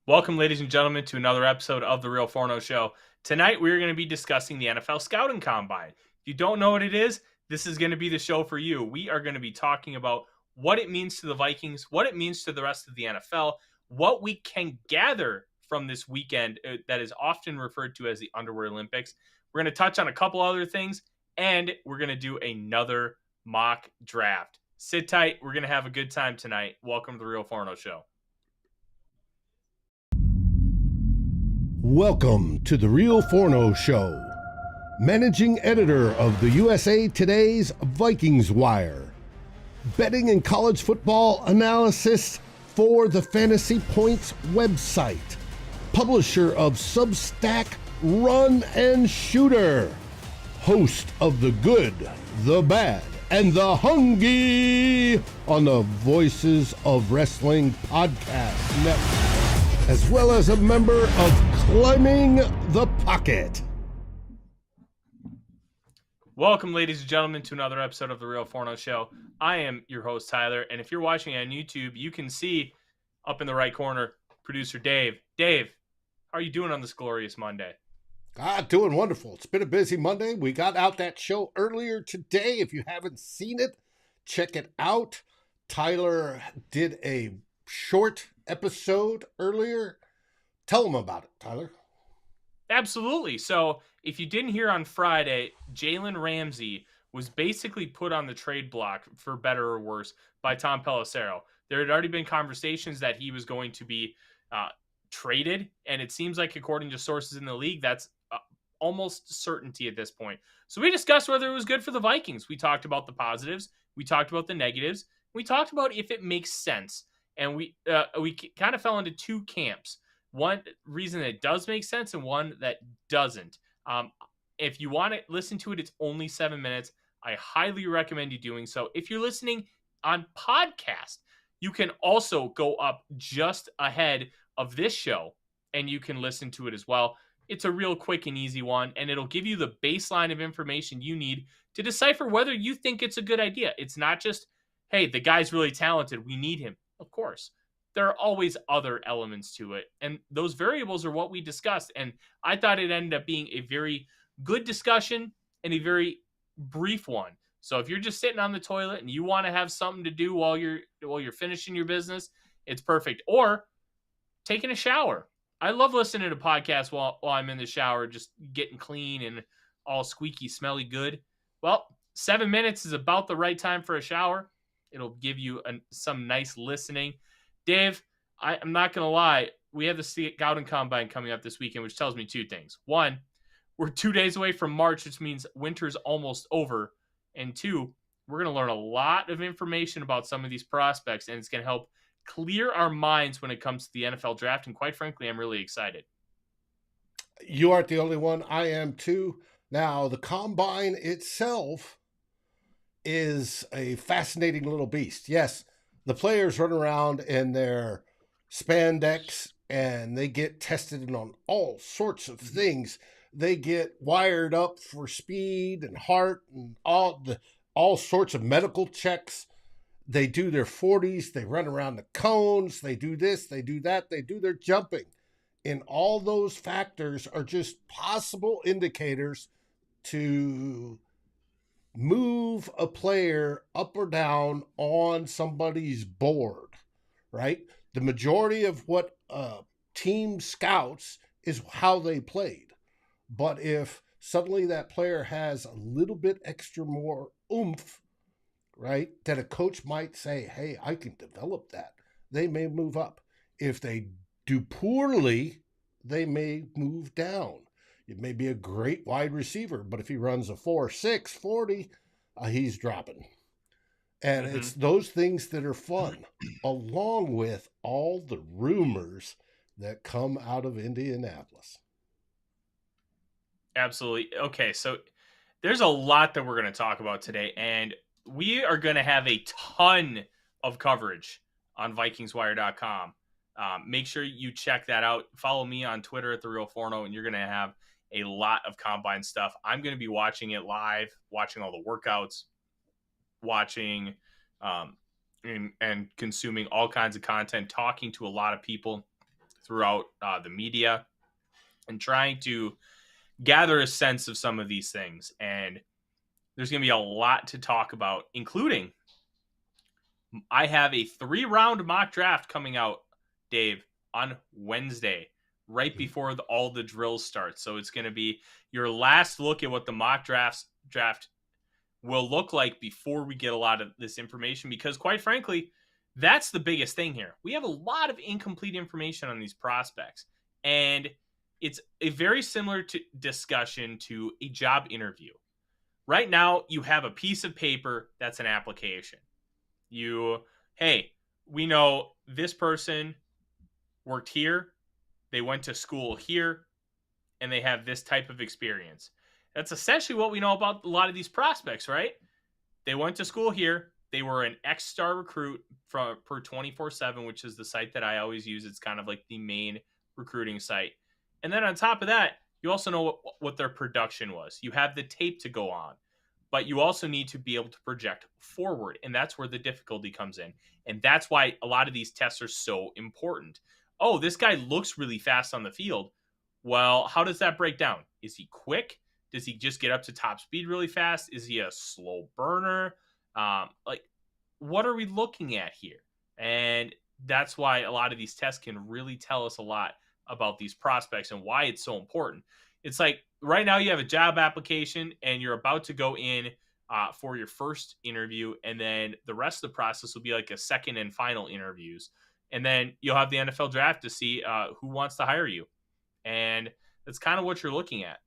Welcome, ladies and gentlemen, to another episode of the Real Forno Show. Tonight, we're going to be discussing the NFL Scouting Combine. If you don't know what it is, this is going to be the show for you. We are going to be talking about what it means to the Vikings, what it means to the rest of the NFL, what we can gather from this weekend that is often referred to as the Underwear Olympics. We're going to touch on a couple other things, and we're going to do another mock draft. Sit tight. We're going to have a good time tonight. Welcome to the Real Forno Show. Welcome to the Real Forno Show, managing editor of the USA Today's Vikings Wire, betting and college football analysis for the Fantasy Points website, publisher of Substack Run and Shooter, host of The Good, the Bad, and the Hungry on the Voices of Wrestling Podcast Network, as well as a member of Climbing the Pocket. Welcome, ladies and gentlemen, to another episode of the Real Forno Show. I am your host, Tyler, and if you're watching on YouTube, you can see up in the right corner, producer Dave. Dave, how are you doing on this glorious Monday? Doing wonderful. It's been a busy Monday. We got out that show earlier today. If you haven't seen it, check it out. Tyler did a short episode earlier. Tell them about it, Tyler. Absolutely. So if you didn't hear on Friday, Jalen Ramsey was basically put on the trade block, for better or worse, by Tom Pelissero. There had already been conversations that he was going to be traded, and it seems like, according to sources in the league, that's almost certainty at this point. So we discussed whether it was good for the Vikings. We talked about the positives. We talked about the negatives. We talked about if it makes sense. And we kind of fell into two camps. One reason that does make sense and one that doesn't. If you want to listen to it, it's only 7 minutes. I highly recommend you doing so. If you're listening on podcast, you can also go up just ahead of this show and you can listen to it as well. It's a real quick and easy one, and it'll give you the baseline of information you need to decipher whether you think it's a good idea. It's not just, hey, the guy's really talented, we need him. Of course. There are always other elements to it, and those variables are what we discussed, and I thought it ended up being a very good discussion and a very brief one. So if you're just sitting on the toilet and you want to have something to do while you're finishing your business, it's perfect. Or taking a shower. I love listening to podcasts while I'm in the shower, just getting clean and all squeaky, smelly good. Well, 7 minutes is about the right time for a shower. It'll give you some nice listening. Dave, I'm not going to lie. We have the Scouting Combine coming up this weekend, which tells me two things. One, we're 2 days away from March, which means winter's almost over. And two, we're going to learn a lot of information about some of these prospects, and it's going to help clear our minds when it comes to the NFL draft. And quite frankly, I'm really excited. You aren't the only one. I am too. Now, the Combine itself is a fascinating little beast. Yes, the players run around in their spandex and they get tested on all sorts of things. They get wired up for speed and heart and all sorts of medical checks. They do their 40s. They run around the cones. They do this. They do that. They do their jumping. And all those factors are just possible indicators to move a player up or down on somebody's board, right? The majority of what team scouts is how they played. But if suddenly that player has a little bit extra more oomph, right, then a coach might say, hey, I can develop that. They may move up. If they do poorly, they may move down. It may be a great wide receiver, but if he runs a 4.6 40, he's dropping. And it's those things that are fun, along with all the rumors that come out of Indianapolis. Absolutely. Okay, so there's a lot that we're going to talk about today, and we are going to have a ton of coverage on VikingsWire.com. Make sure you check that out. Follow me on Twitter at The Real Forno, and you're going to have a lot of Combine stuff. I'm going to be watching it live, watching all the workouts, watching and consuming all kinds of content, talking to a lot of people throughout the media and trying to gather a sense of some of these things. And there's going to be a lot to talk about, including I have a 3-round mock draft coming out, Dave, on Wednesday, right before all the drills start. So it's going to be your last look at what the mock draft will look like before we get a lot of this information, because quite frankly, that's the biggest thing here. We have a lot of incomplete information on these prospects, and it's a very similar discussion to a job interview. Right now, you have a piece of paper that's an application. Hey, we know this person worked here, they went to school here, and they have this type of experience. That's essentially what we know about a lot of these prospects, right? They went to school here. They were an X-Star recruit per 24/7, which is the site that I always use. It's kind of like the main recruiting site. And then on top of that, you also know what their production was. You have the tape to go on, but you also need to be able to project forward. And that's where the difficulty comes in. And that's why a lot of these tests are so important. Oh, this guy looks really fast on the field. Well, how does that break down? Is he quick? Does he just get up to top speed really fast? Is he a slow burner? What are we looking at here? And that's why a lot of these tests can really tell us a lot about these prospects and why it's so important. It's like right now you have a job application and you're about to go in for your first interview, and then the rest of the process will be like a second and final interviews. And then you'll have the NFL draft to see who wants to hire you. And that's kind of what you're looking at.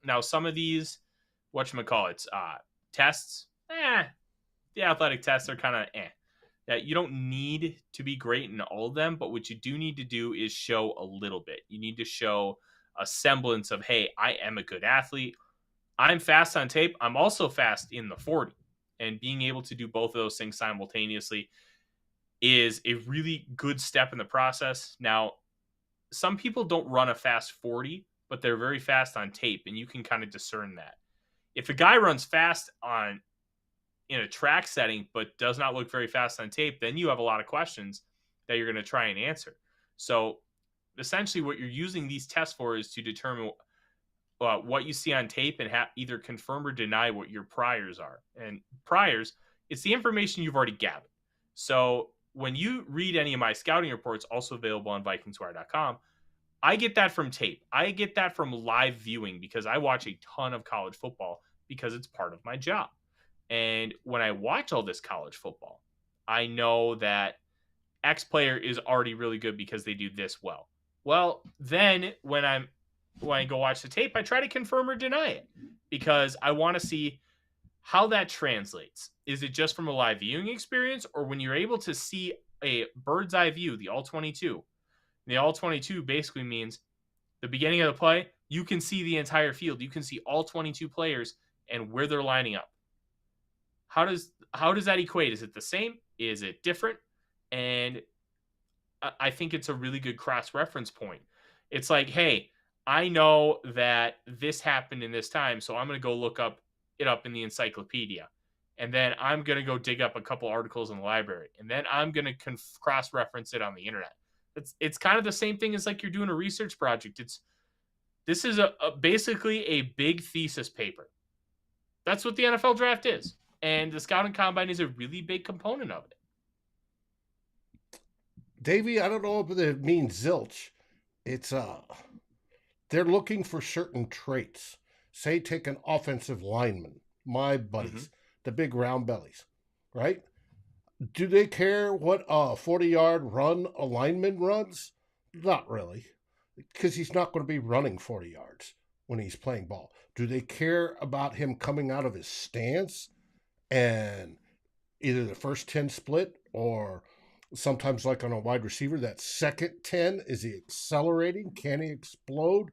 Now, some of these, tests, the athletic tests are kind of Yeah, you don't need to be great in all of them, but what you do need to do is show a little bit. You need to show a semblance of, hey, I am a good athlete. I'm fast on tape. I'm also fast in the 40. And being able to do both of those things simultaneously is a really good step in the process. Now, some people don't run a fast 40, but they're very fast on tape, and you can kind of discern that. If a guy runs fast in a track setting but does not look very fast on tape, then you have a lot of questions that you're going to try and answer. So essentially what you're using these tests for is to determine what you see on tape and either confirm or deny what your priors are. And priors, it's the information you've already gathered. So when you read any of my scouting reports, also available on VikingsWire.com, I get that from tape. I get that from live viewing because I watch a ton of college football because it's part of my job. And when I watch all this college football, I know that X player is already really good because they do this well. Well, then when I go watch the tape, I try to confirm or deny it because I want to see how that translates. Is it just from a live viewing experience, or when you're able to see a bird's eye view, the all 22? The all 22 basically means the beginning of the play, you can see the entire field. You can see all 22 players and where they're lining up. How does that equate? Is it the same? Is it different? And I think it's a really good cross-reference point. It's like, hey, I know that this happened in this time, so I'm going to go look it up in the encyclopedia. And then I'm going to go dig up a couple articles in the library. And then I'm going to cross-reference it on the internet. It's kind of the same thing as like you're doing a research project. This is basically a big thesis paper. That's what the NFL draft is. And the scouting combine is a really big component of it. Davey, I don't know if it means zilch. It's they're looking for certain traits. Say take an offensive lineman, my buddies, the big round bellies, right? Do they care what a 40-yard run a lineman runs? Not really, because he's not going to be running 40 yards when he's playing ball. Do they care about him coming out of his stance and either the first 10 split or sometimes like on a wide receiver, that second 10, is he accelerating? Can he explode?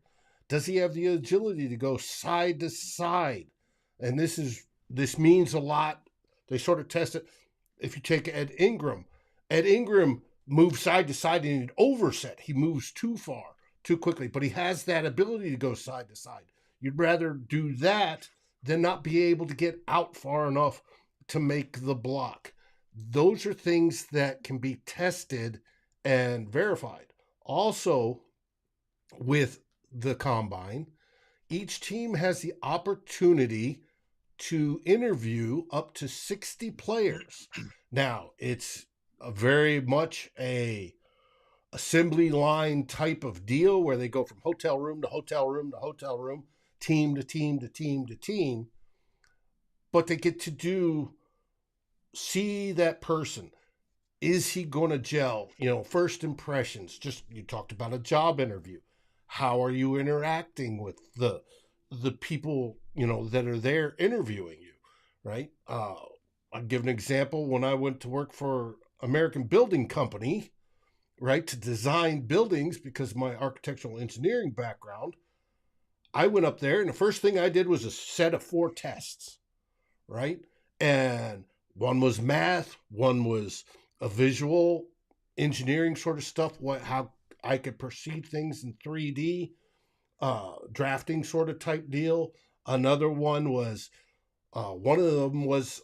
Does he have the agility to go side to side? And this means a lot. They sort of test it. If you take Ed Ingram moves side to side in an overset. He moves too far, too quickly, but he has that ability to go side to side. You'd rather do that than not be able to get out far enough to make the block. Those are things that can be tested and verified. Also, with the combine, each team has the opportunity to interview up to 60 players. Now, it's a very much a assembly line type of deal where they go from hotel room to hotel room to hotel room, team to team to team to team, but they get to see that person. Is he going to gel? First impressions. Just you talked about a job interview. How are you interacting with the people that are there interviewing you, right? I'll give an example. When I went to work for American Building Company, right, to design buildings because of my architectural engineering background, I went up there and the first thing I did was a set of 4 tests, right? And one was math, one was a visual engineering sort of stuff, how I could perceive things in 3D, drafting sort of type deal. Another one was, one of them was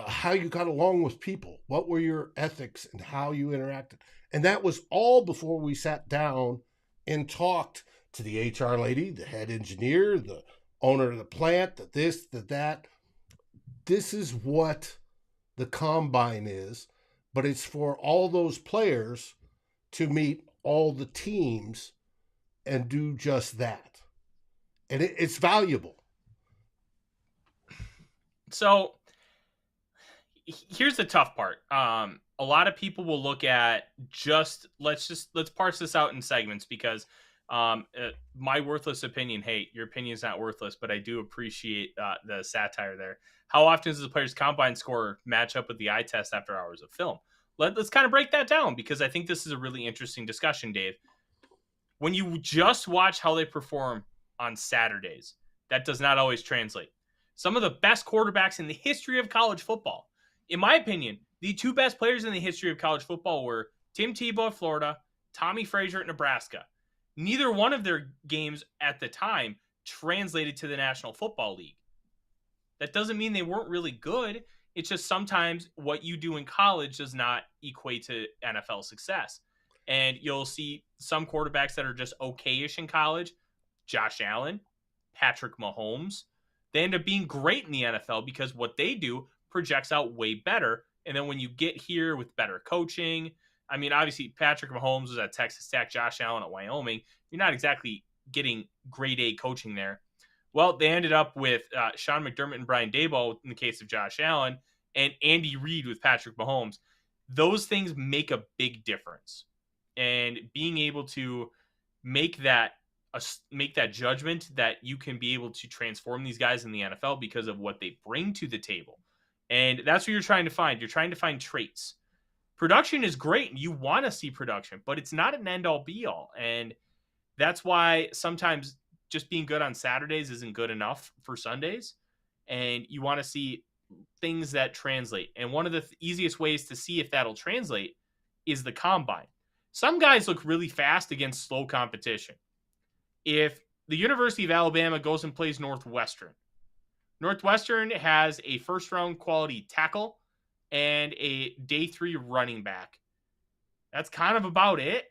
how you got along with people. What were your ethics and how you interacted? And that was all before we sat down and talked to the HR lady, the head engineer, the owner of the plant, the this, the that. This is what the combine is, but it's for all those players to meet all the teams and do just that. And it's valuable. So here's the tough part. A lot of people will look at let's parse this out in segments because my worthless opinion, hey, your opinion is not worthless, but I do appreciate the satire there. How often does the player's combine score match up with the eye test after hours of film? Let's kind of break that down because I think this is a really interesting discussion, Dave. When you just watch how they perform on Saturdays, that does not always translate. Some of the best quarterbacks in the history of college football, in my opinion, the 2 best players in the history of college football were Tim Tebow at Florida, Tommy Frazier at Nebraska. Neither one of their games at the time translated to the National Football League. That doesn't mean they weren't really good. It's just sometimes what you do in college does not equate to NFL success. And you'll see some quarterbacks that are just okay-ish in college. Josh Allen, Patrick Mahomes. They end up being great in the NFL because what they do projects out way better. And then when you get here with better coaching, I mean, obviously Patrick Mahomes was at Texas Tech, Josh Allen at Wyoming. You're not exactly getting grade A coaching there. Well, they ended up with Sean McDermott and Brian Daboll in the case of Josh Allen and Andy Reid with Patrick Mahomes. Those things make a big difference. And being able to make that judgment that you can be able to transform these guys in the NFL because of what they bring to the table. And that's what you're trying to find. You're trying to find traits. Production is great and you want to see production, but it's not an end all be all. And that's why sometimes just being good on Saturdays isn't good enough for Sundays. And you want to see things that translate. And one of the easiest ways to see if that'll translate is the combine. Some guys look really fast against slow competition. If the University of Alabama goes and plays Northwestern has a first-round quality tackle and a day 3 running back. That's kind of about it.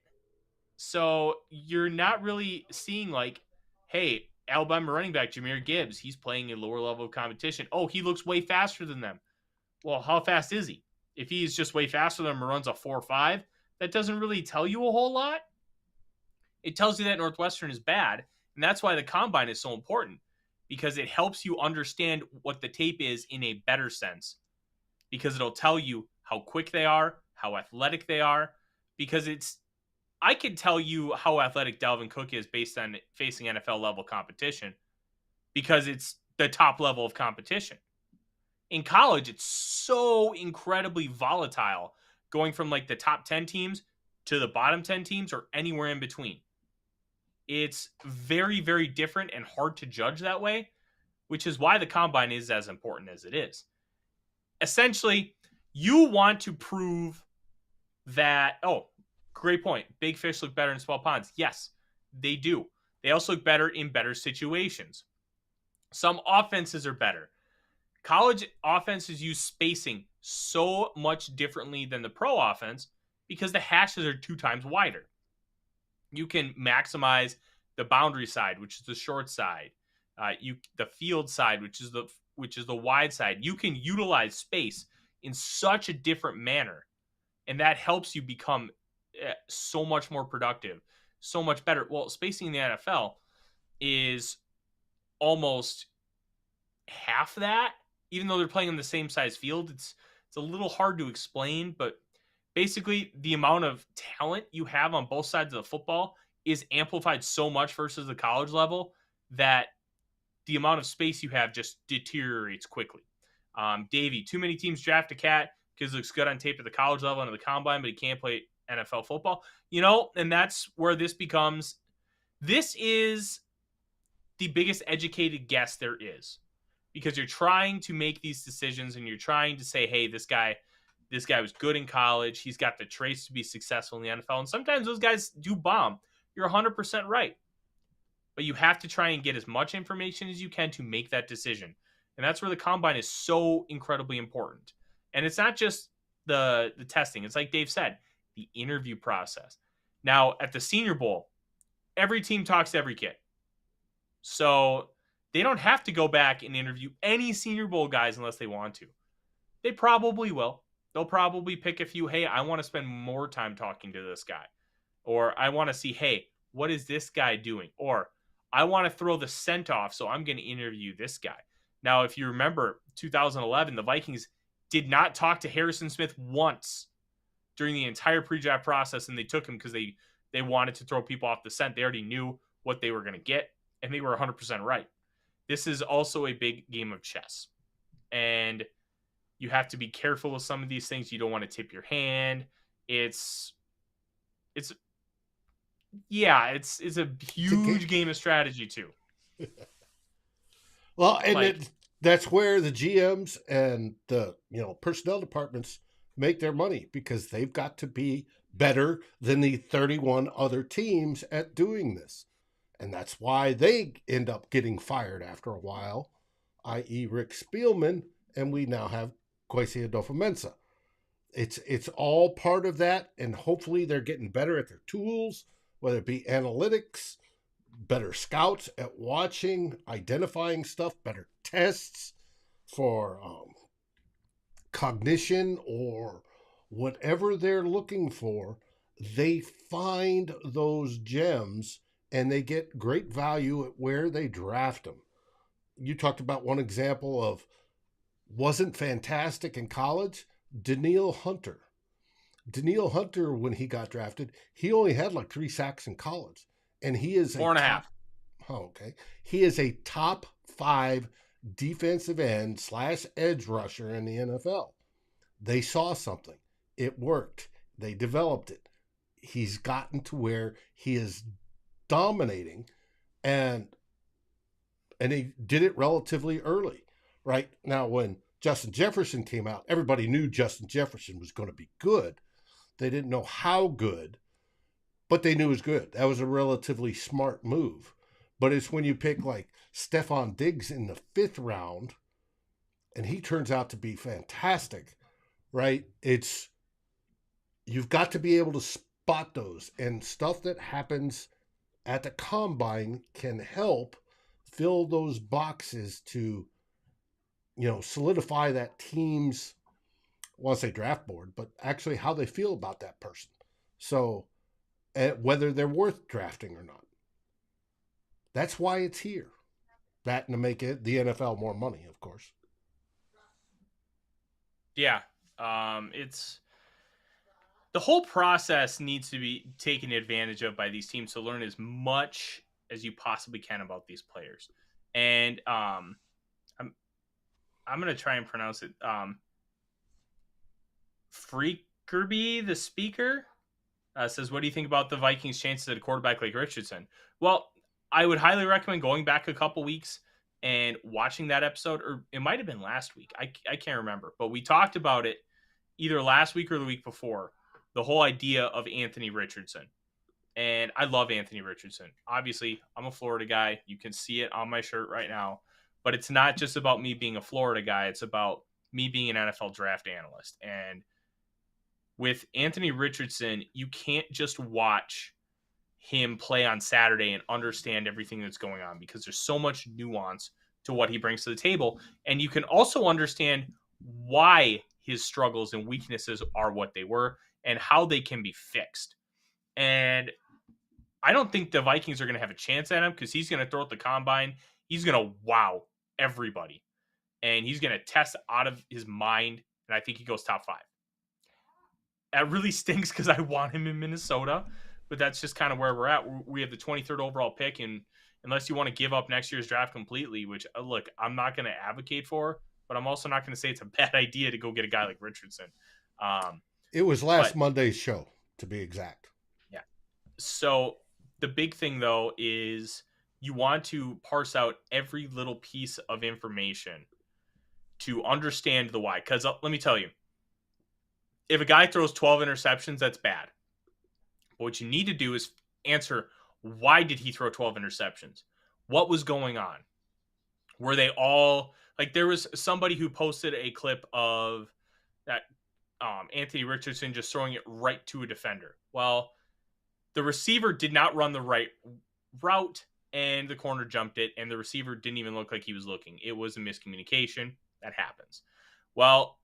So you're not really seeing like, hey, Alabama running back Jahmyr Gibbs, he's playing a lower level of competition. Oh, he looks way faster than them. Well, how fast is he? If he's just way faster than them and runs a 4.5, that doesn't really tell you a whole lot. It tells you that Northwestern is bad, and that's why the combine is so important, because it helps you understand what the tape is in a better sense, because it'll tell you how quick they are, how athletic they are, because I could tell you how athletic Dalvin Cook is based on facing NFL level competition because it's the top level of competition. In college, it's so incredibly volatile going from like the top 10 teams to the bottom 10 teams or anywhere in between. It's very, very different and hard to judge that way, which is why the combine is as important as it is. Essentially, you want to prove that, great point. Big fish look better in small ponds. Yes, they do. They also look better in better situations. Some offenses are better. College offenses use spacing so much differently than the pro offense because the hashes are 2 times wider. You can maximize the boundary side, which is the short side. The field side, which is the wide side. You can utilize space in such a different manner, and that helps you become so much more productive, so much better. Well, spacing in the NFL is almost half that, even though they're playing on the same size field. It's a little hard to explain, but basically the amount of talent you have on both sides of the football is amplified so much versus the college level that the amount of space you have just deteriorates quickly. Davey, too many teams draft a cat because it looks good on tape at the college level and at the combine, but he can't play NFL football. And that's where this is the biggest educated guess there is, because you're trying to make these decisions and you're trying to say, hey, this guy was good in college. He's got the traits to be successful in the NFL. And sometimes those guys do bomb. You're 100% right. But you have to try and get as much information as you can to make that decision. And that's where the combine is so incredibly important. And it's not just the testing. It's like Dave said, the interview process. Now, at the Senior Bowl, every team talks to every kid. So they don't have to go back and interview any Senior Bowl guys unless they want to. They probably will. They'll probably pick a few, hey, I want to spend more time talking to this guy. Or I want to see, hey, what is this guy doing? Or I want to throw the scent off, so I'm going to interview this guy. Now, if you remember 2011, the Vikings did not talk to Harrison Smith once during the entire pre-draft process, and they took him because they wanted to throw people off the scent. They already knew what they were going to get, and they were 100% right. This is also a big game of chess, and you have to be careful with some of these things. You don't want to tip your hand. It's a huge game of strategy too. Well, and that's where the GMs and the personnel departments make their money, because they've got to be better than the 31 other teams at doing this. And that's why they end up getting fired after a while, i.e. Rick Spielman, and we now have Kwesi Adofo-Mensah. It's all part of that, and hopefully they're getting better at their tools, whether it be analytics, better scouts at watching, identifying stuff, better tests for cognition or whatever they're looking for. They find those gems and they get great value at where they draft them. You talked about one example of wasn't fantastic in college, Danielle Hunter. Danielle Hunter, when he got drafted, he only had like 3 sacks in college. And he is 4.5. Oh, okay. He is a top 5 defensive end / edge rusher in the NFL. They saw something. It worked. They developed it. He's gotten to where he is dominating, and he did it relatively early. Right now, when Justin Jefferson came out, everybody knew Justin Jefferson was going to be good. They didn't know how good, but they knew it was good. That was a relatively smart move. But it's when you pick like Stephon Diggs in the 5th round, and he turns out to be fantastic, right? You've got to be able to spot those, and stuff that happens at the combine can help fill those boxes to solidify that team's, I want to say draft board, but actually how they feel about that person. So whether they're worth drafting or not. That's why it's here. That and to make it the NFL more money, of course. Yeah. It's the whole process needs to be taken advantage of by these teams to learn as much as you possibly can about these players. And I'm going to try and pronounce it. Freakerby, the speaker, says, what do you think about the Vikings' chances at a quarterback like Richardson? Well, I would highly recommend going back a couple weeks and watching that episode, or it might have been last week. I can't remember, but we talked about it either last week or the week before, the whole idea of Anthony Richardson. And I love Anthony Richardson. Obviously, I'm a Florida guy. You can see it on my shirt right now. But it's not just about me being a Florida guy. It's about me being an NFL draft analyst. And with Anthony Richardson, you can't just watch him play on Saturday and understand everything that's going on, because there's so much nuance to what he brings to the table. And you can also understand why his struggles and weaknesses are what they were and how they can be fixed. And I don't think the Vikings are going to have a chance at him, because he's going to throw at the combine. He's going to wow everybody, and he's going to test out of his mind. And I think he goes top 5. That really stinks because I want him in Minnesota, but that's just kind of where we're at. We have the 23rd overall pick, and unless you want to give up next year's draft completely, which look, I'm not going to advocate for, but I'm also not going to say it's a bad idea to go get a guy like Richardson. It was last But Monday's show, to be exact. yeah. So the big thing though is you want to parse out every little piece of information to understand the why. Because let me tell you, if a guy throws 12 interceptions, that's bad. But what you need to do is answer, why did he throw 12 interceptions? What was going on? Were they all like, there was somebody who posted a clip of that Anthony Richardson just throwing it right to a defender. Well, the receiver did not run the right route, and the corner jumped it, and the receiver didn't even look like he was looking. It was a miscommunication. That happens. Well,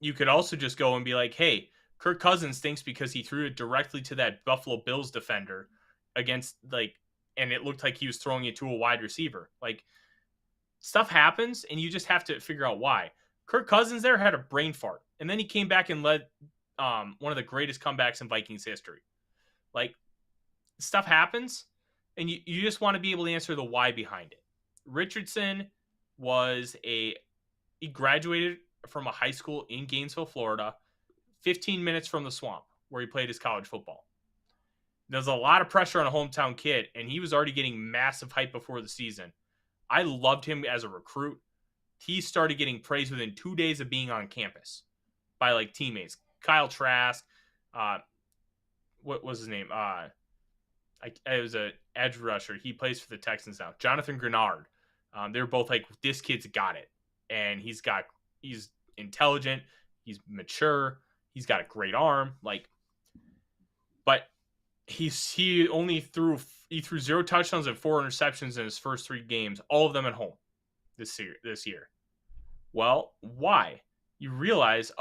you could also just go and be like, hey, Kirk Cousins thinks because he threw it directly to that Buffalo Bills defender against, like, and it looked like he was throwing it to a wide receiver. Like, stuff happens, and you just have to figure out why. Kirk Cousins there had a brain fart, and then he came back and led one of the greatest comebacks in Vikings history. Like, stuff happens, and you just want to be able to answer the why behind it. Richardson he graduated from a high school in Gainesville, Florida, 15 minutes from the swamp where he played his college football. There's a lot of pressure on a hometown kid, and he was already getting massive hype before the season. I loved him as a recruit. He started getting praise within 2 days of being on campus by like teammates. Kyle Trask, what was his name? It was a edge rusher. He plays for the Texans now. Jonathan Grenard. They're both like, this kid's got it, and he's intelligent. He's mature. He's got a great arm. Like, but he threw 0 touchdowns and 4 interceptions in his first 3 games, all of them at home this year. Well, why? You realize,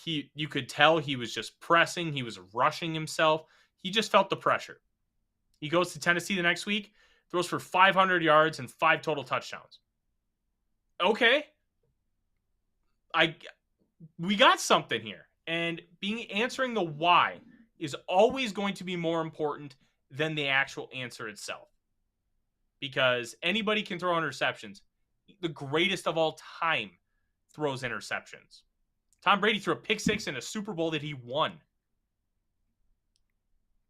you could tell he was just pressing. He was rushing himself. He just felt the pressure. He goes to Tennessee the next week, throws for 500 yards and 5 total touchdowns. Okay. We got something here. And answering the why is always going to be more important than the actual answer itself. Because anybody can throw interceptions. The greatest of all time throws interceptions. Tom Brady threw a pick 6 in a Super Bowl that he won.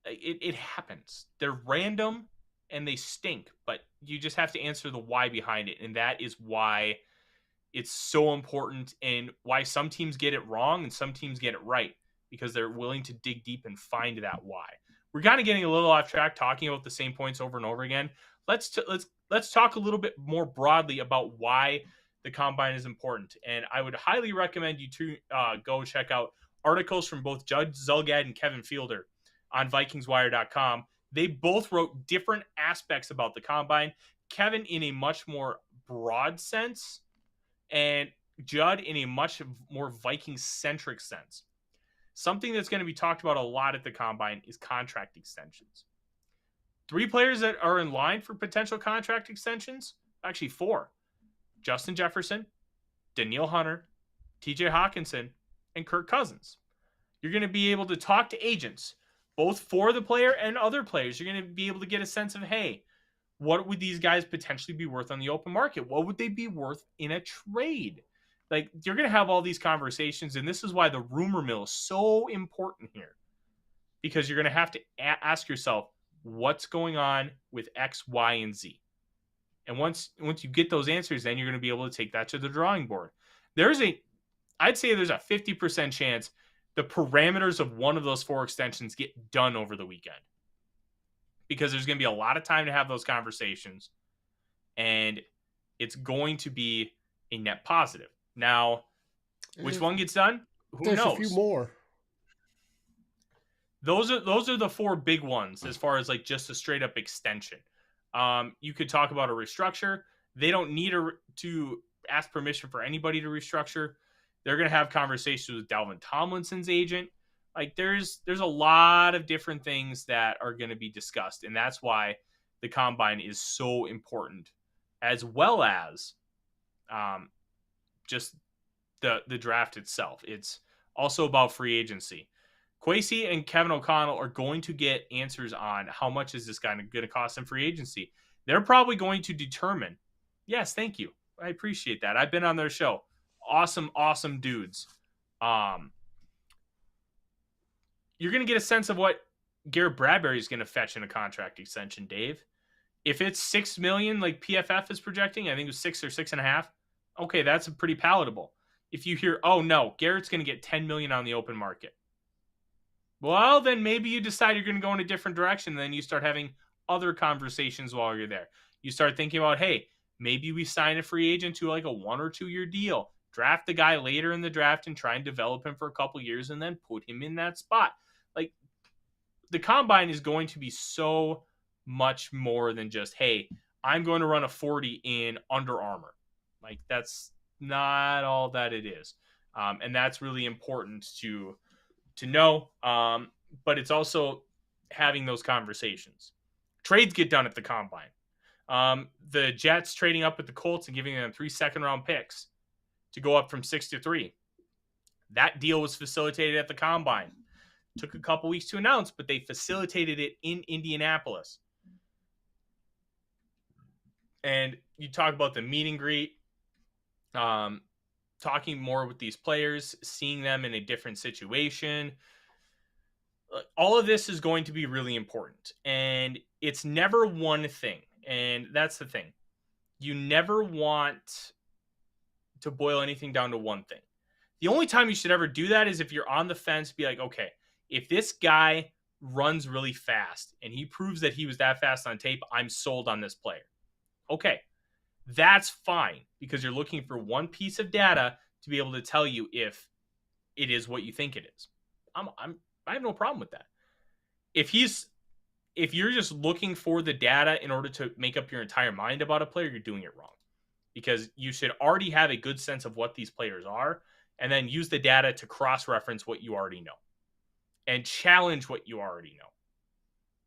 It happens. They're random and they stink, but you just have to answer the why behind it. And that is why it's so important, and why some teams get it wrong and some teams get it right, because they're willing to dig deep and find that why. We're kind of getting a little off track talking about the same points over and over again. Let's talk a little bit more broadly about why the combine is important. And I would highly recommend you to go check out articles from both Judge Zulgad and Kevin Fielder on VikingsWire.com. They both wrote different aspects about the combine. Kevin in a much more broad sense, and Judd in a much more Viking-centric sense. Something that's going to be talked about a lot at the combine is contract extensions. 3 players that are in line for potential contract extensions, actually 4. Justin Jefferson, Danielle Hunter, TJ Hawkinson, and Kirk Cousins. You're going to be able to talk to agents, both for the player and other players. You're going to be able to get a sense of, hey, what would these guys potentially be worth on the open market? What would they be worth in a trade? Like, you're going to have all these conversations, and this is why the rumor mill is so important here. Because you're going to have to ask yourself, what's going on with X, Y, and Z? And once you get those answers, then you're going to be able to take that to the drawing board. I'd say there's a 50% chance the parameters of one of those 4 extensions get done over the weekend. Because there's going to be a lot of time to have those conversations, and it's going to be a net positive. Now, which one gets done? Who knows? There's a few more. Those are the four big ones as far as like just a straight up extension. You could talk about a restructure. They don't need to ask permission for anybody to restructure. They're going to have conversations with Dalvin Tomlinson's agent. Like there's a lot of different things that are going to be discussed, and that's why the combine is so important, as well as just the draft itself. It's also about free agency. Kwesi and Kevin O'Connell are going to get answers on how much is this guy going to cost in free agency. They're probably going to determine. Yes, thank you. I appreciate that. I've been on their show. Awesome, awesome dudes. You're going to get a sense of what Garrett Bradbury is going to fetch in a contract extension, Dave. If it's $6 million, like PFF is projecting, I think it was 6 or 6.5. Okay, that's pretty palatable. If you hear, oh no, Garrett's going to get $10 million on the open market, well, then maybe you decide you're going to go in a different direction. Then you start having other conversations while you're there. You start thinking about, hey, maybe we sign a free agent to like a 1 or 2 year deal, draft the guy later in the draft and try and develop him for a couple years and then put him in that spot. Like the combine is going to be so much more than just, hey, I'm going to run a 40 in Under Armour. Like that's not all that it is. And that's really important to know. But it's also having those conversations. Trades get done at the combine. The Jets trading up with the Colts and giving them 3 second-round picks to go up from 6 to 3. That deal was facilitated at the combine. Took a couple weeks to announce, but they facilitated it in Indianapolis. And you talk about the meet and greet, talking more with these players, seeing them in a different situation. All of this is going to be really important. And it's never one thing. And that's the thing. You never want to boil anything down to one thing. The only time you should ever do that is if you're on the fence, be like, okay, if this guy runs really fast and he proves that he was that fast on tape, I'm sold on this player. Okay, that's fine because you're looking for one piece of data to be able to tell you if it is what you think it is. I have no problem with that. If you're just looking for the data in order to make up your entire mind about a player, you're doing it wrong. Because you should already have a good sense of what these players are and then use the data to cross-reference what you already know and challenge what you already know.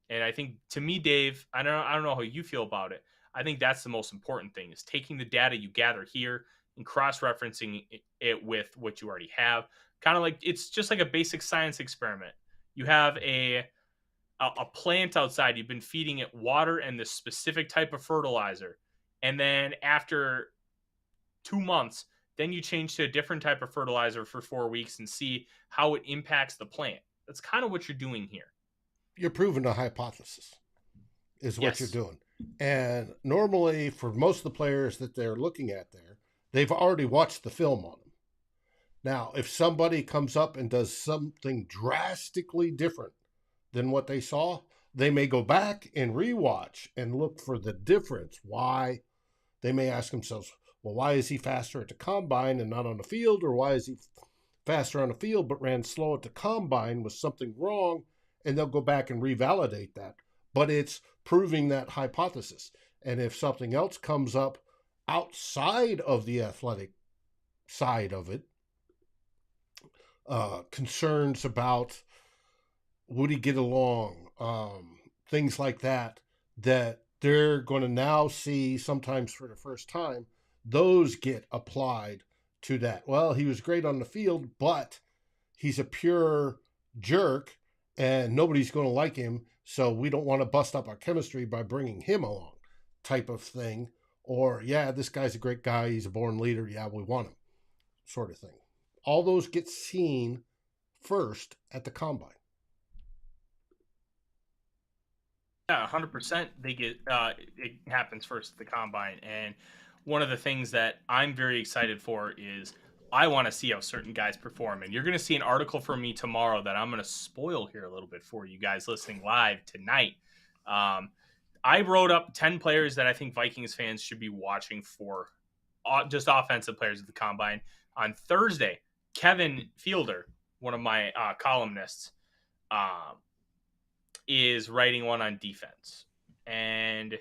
And I think, to me, Dave, I don't know how you feel about it. I think that's the most important thing, is taking the data you gather here and cross-referencing it with what you already have. Kind of like, it's just like a basic science experiment. You have a plant outside. You've been feeding it water and this specific type of fertilizer. And then after 2 months, then you change to a different type of fertilizer for 4 weeks and see how it impacts the plant. That's kind of what you're doing here. You're proving a hypothesis is what Yes. you're doing. And normally for most of the players that they're looking at there, they've already watched the film on them. Now, if somebody comes up and does something drastically different than what they saw, they may go back and rewatch and look for the difference. Why? They may ask themselves, well, why is he faster at the combine and not on the field? Or why is he faster on the field but ran slow at the combine? Was something wrong? And they'll go back and revalidate that. But it's proving that hypothesis. And if something else comes up outside of the athletic side of it, concerns about would he get along, things like that, that they're going to now see sometimes for the first time, those get applied to that. Well, he was great on the field, but he's a pure jerk and nobody's going to like him. So we don't want to bust up our chemistry by bringing him along, type of thing. Or, yeah, this guy's a great guy. He's a born leader. Yeah, we want him, sort of thing. All those get seen first at the combine. Yeah, 100%. They get it happens first at the combine, and one of the things that I'm very excited for is I want to see how certain guys perform. And you're going to see an article from me tomorrow that I'm going to spoil here a little bit for you guys listening live tonight. I wrote up 10 players that I think Vikings fans should be watching for, just offensive players at the combine. On Thursday, Kevin Fielder, one of my columnists, is writing one on defense. And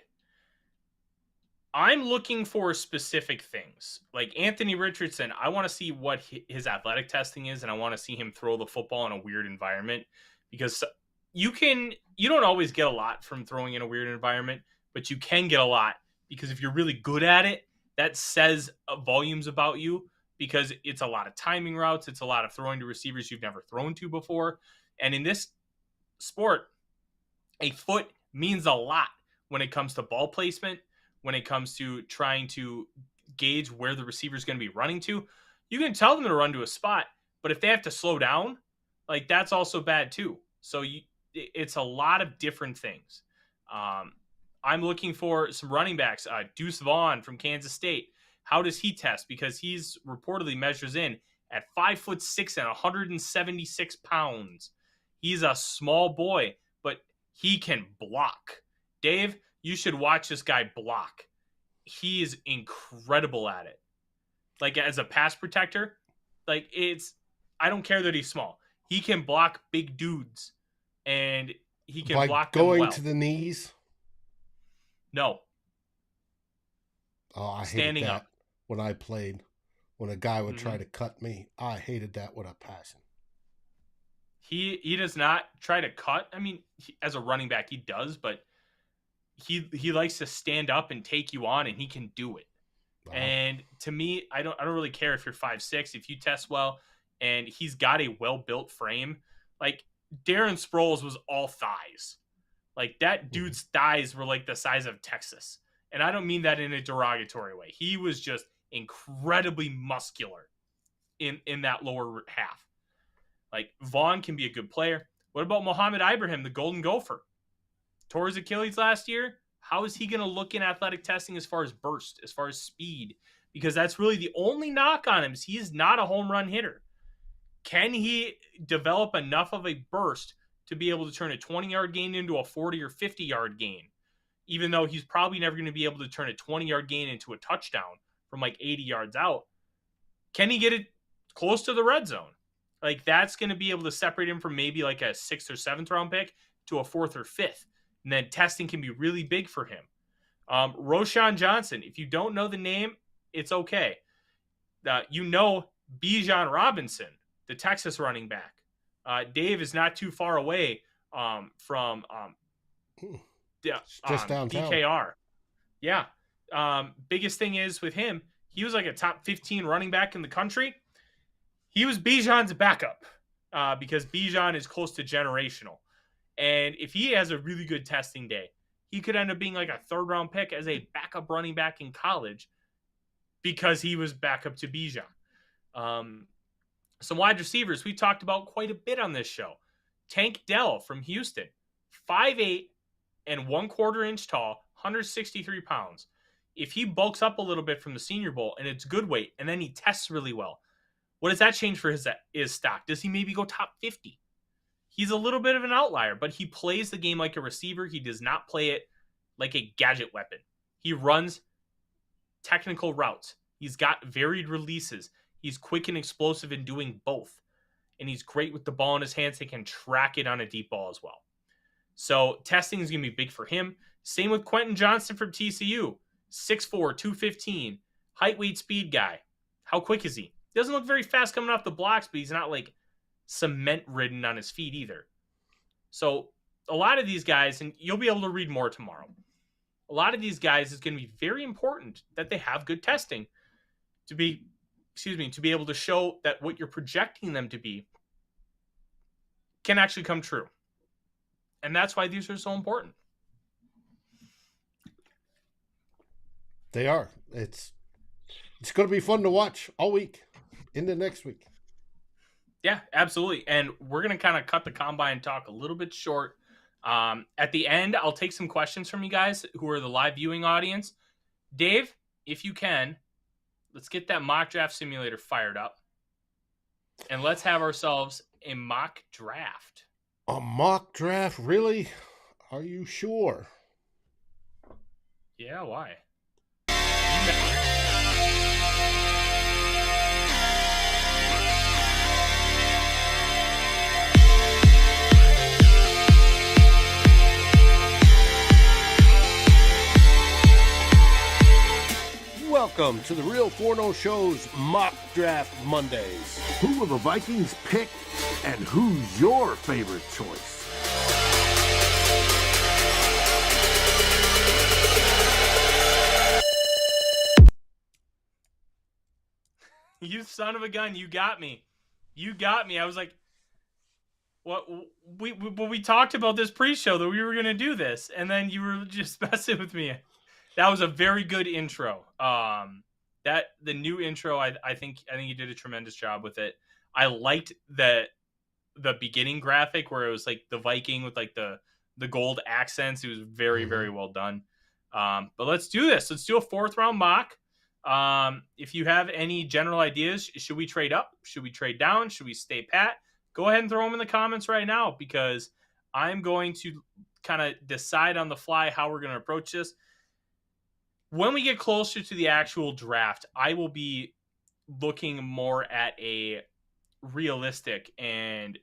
I'm looking for specific things. Like Anthony Richardson, I want to see what his athletic testing is, and I want to see him throw the football in a weird environment, because you don't always get a lot from throwing in a weird environment, but you can get a lot because if you're really good at it, that says volumes about you, because it's a lot of timing routes. It's a lot of throwing to receivers you've never thrown to before. And in this sport, a foot means a lot when it comes to ball placement, when it comes to trying to gauge where the receiver is going to be running to. You can tell them to run to a spot, but if they have to slow down, like that's also bad too. So it's a lot of different things. I'm looking for some running backs. Deuce Vaughn from Kansas State. How does he test? Because he's reportedly measures in at 5'6" and 176 pounds. He's a small boy, but he can block. Dave, you should watch this guy block. He is incredible at it. Like as a pass protector, like I don't care that he's small. He can block big dudes, and he can block them well. Going to the knees? No. Oh, I hated that when I played. When a guy would try to cut me, I hated that with a passion. He does not try to cut. I mean, as a running back, he does, but he likes to stand up and take you on, and he can do it. Wow. And to me, I don't really care if you're 5'6", if you test well, and he's got a well-built frame. Like Darren Sproles was all thighs. Like that dude's thighs were like the size of Texas. And I don't mean that in a derogatory way. He was just incredibly muscular in that lower half. Like Vaughn can be a good player. What about Mohamed Ibrahim, the Golden Gopher? Tore his Achilles last year. How is he going to look in athletic testing as far as burst, as far as speed? Because that's really the only knock on him is he's not a home run hitter. Can he develop enough of a burst to be able to turn a 20-yard gain into a 40 or 50-yard gain? Even though he's probably never going to be able to turn a 20-yard gain into a touchdown from like 80 yards out. Can he get it close to the red zone? Like that's going to be able to separate him from maybe like a 6th or 7th round pick to a 4th or 5th. And then testing can be really big for him. Roschon Johnson, if you don't know the name, it's okay. You know Bijan Robinson, the Texas running back. Dave is not too far away from just downtown. DKR. Yeah. Biggest thing is with him, he was like a top 15 running back in the country. He was Bijan's backup because Bijan is close to generational. And if he has a really good testing day, he could end up being like a 3rd-round pick as a backup running back in college because he was backup to Bijan. Some wide receivers we talked about quite a bit on this show. Tank Dell from Houston, 5'8" and 1/4 inch tall, 163 pounds. If he bulks up a little bit from the Senior Bowl and it's good weight and then he tests really well, what does that change for his stock? Does he maybe go top 50? He's a little bit of an outlier, but he plays the game like a receiver. He does not play it like a gadget weapon. He runs technical routes. He's got varied releases. He's quick and explosive in doing both. And he's great with the ball in his hands. He can track it on a deep ball as well. So testing is going to be big for him. Same with Quentin Johnston from TCU. 6'4", 215. Height, weight, speed guy. How quick is he? Doesn't look very fast coming off the blocks, but he's not like cement ridden on his feet either. So a lot of these guys, and you'll be able to read more tomorrow, a lot of these guys is going to be very important that they have good testing to be able to show that what you're projecting them to be can actually come true. And that's why these are so important. They are. It's going to be fun to watch all week into next week. Yeah, absolutely. And we're going to kind of cut the combine talk a little bit short. At the end, I'll take some questions from you guys who are the live viewing audience. Dave, if you can, let's get that mock draft simulator fired up. And let's have ourselves a mock draft. A mock draft? Really? Are you sure? Yeah, why? Welcome to the Real Forno Show's Mock Draft Mondays. Who will the Vikings pick, and who's your favorite choice? You son of a gun, you got me. You got me. I was like, what? We talked about this pre-show that we were going to do this, and then you were just messing with me. That was a very good intro. That the new intro, I think you did a tremendous job with it. I liked the beginning graphic where it was like the Viking with like the gold accents. It was very very well done. But let's do this. Let's do a 4th round mock. If you have any general ideas, should we trade up? Should we trade down? Should we stay pat? Go ahead and throw them in the comments right now, because I'm going to kind of decide on the fly how we're going to approach this. When we get closer to the actual draft, I will be looking more at a realistic and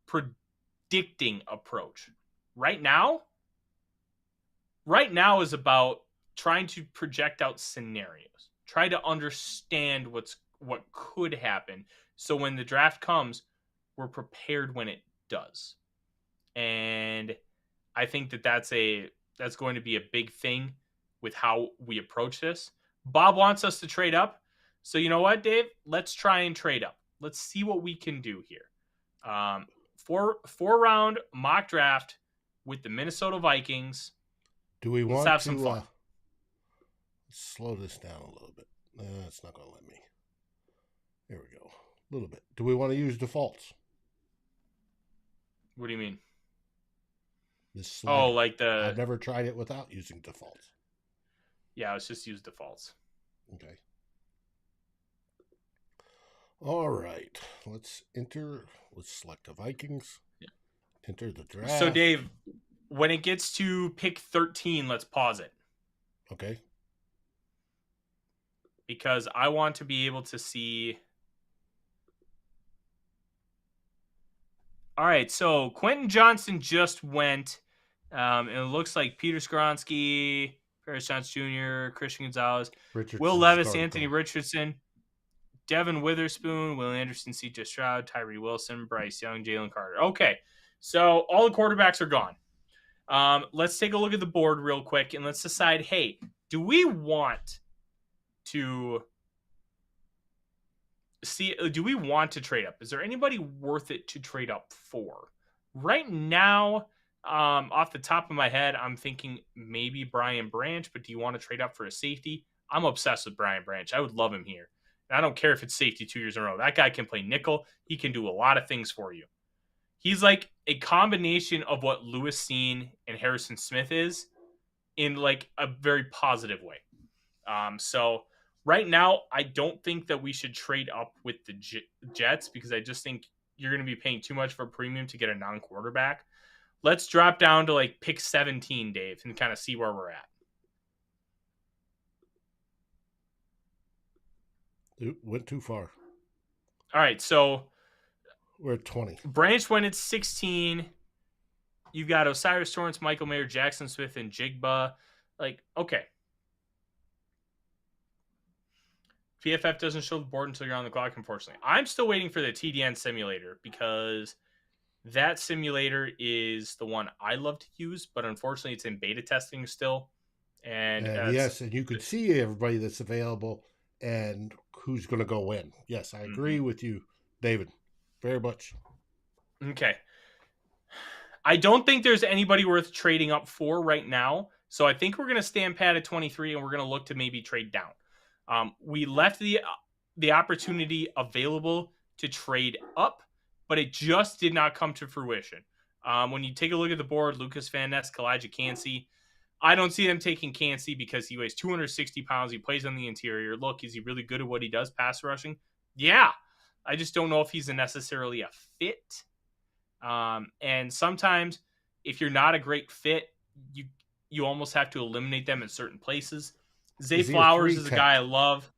predicting approach. Right now is about trying to project out scenarios, try to understand what could happen, so when the draft comes, we're prepared when it does. And I think that's going to be a big thing with how we approach this. Bob wants us to trade up, so you know what, Dave? Let's try and trade up. Let's see what we can do here. 4-round mock draft with the Minnesota Vikings. Do we want Let's have to some fun. Slow this down a little bit? It's not going to let me. Here we go. A little bit. Do we want to use defaults? What do you mean? Oh, like I've never tried it without using defaults. Yeah, let's just use defaults. Okay. All right. Let's select the Vikings. Yeah. Enter the draft. So, Dave, when it gets to pick 13, let's pause it. Okay. Because I want to be able to see. All right, so Quentin Johnson just went. And it looks like Peter Skronsky, Paris Johnson Jr., Christian Gonzalez, Will Levis, Anthony Richardson, Devin Witherspoon, Will Anderson, C.J. Stroud, Tyree Wilson, Bryce Young, Jalen Carter. Okay, so all the quarterbacks are gone. Let's take a look at the board real quick, and let's decide, hey, do we want to trade up? Is there anybody worth it to trade up for? Right now, off the top of my head, I'm thinking maybe Brian Branch, but do you want to trade up for a safety? I'm obsessed with Brian Branch. I would love him here. And I don't care if it's safety 2 years in a row. That guy can play nickel. He can do a lot of things for you. He's like a combination of what Lewis Seen and Harrison Smith is, in like a very positive way. So right now, I don't think that we should trade up with the Jets, because I just think you're going to be paying too much for a premium to get a non-quarterback. Let's drop down to like pick 17, Dave, and kind of see where we're at. It went too far. All right, so we're at 20. Branch went at 16. You've got Osiris Torrance, Michael Mayer, Jackson Smith, and Jigba. Like, okay. PFF doesn't show the board until you're on the clock, unfortunately. I'm still waiting for the TDN simulator, because that simulator is the one I love to use, but unfortunately it's in beta testing still. And yes, and you can see everybody that's available and who's going to go in. Yes, I agree with you, David, very much. Okay. I don't think there's anybody worth trading up for right now, so I think we're going to stand pat at 23, and we're going to look to maybe trade down. We left the opportunity available to trade up, but it just did not come to fruition. When you take a look at the board, Lucas Van Ness, Elijah Cansey, I don't see them taking Cansey because he weighs 260 pounds. He plays on the interior. Look, is he really good at what he does, pass rushing? Yeah. I just don't know if he's necessarily a fit. And sometimes if you're not a great fit, you almost have to eliminate them in certain places. Zay Flowers is a guy I love.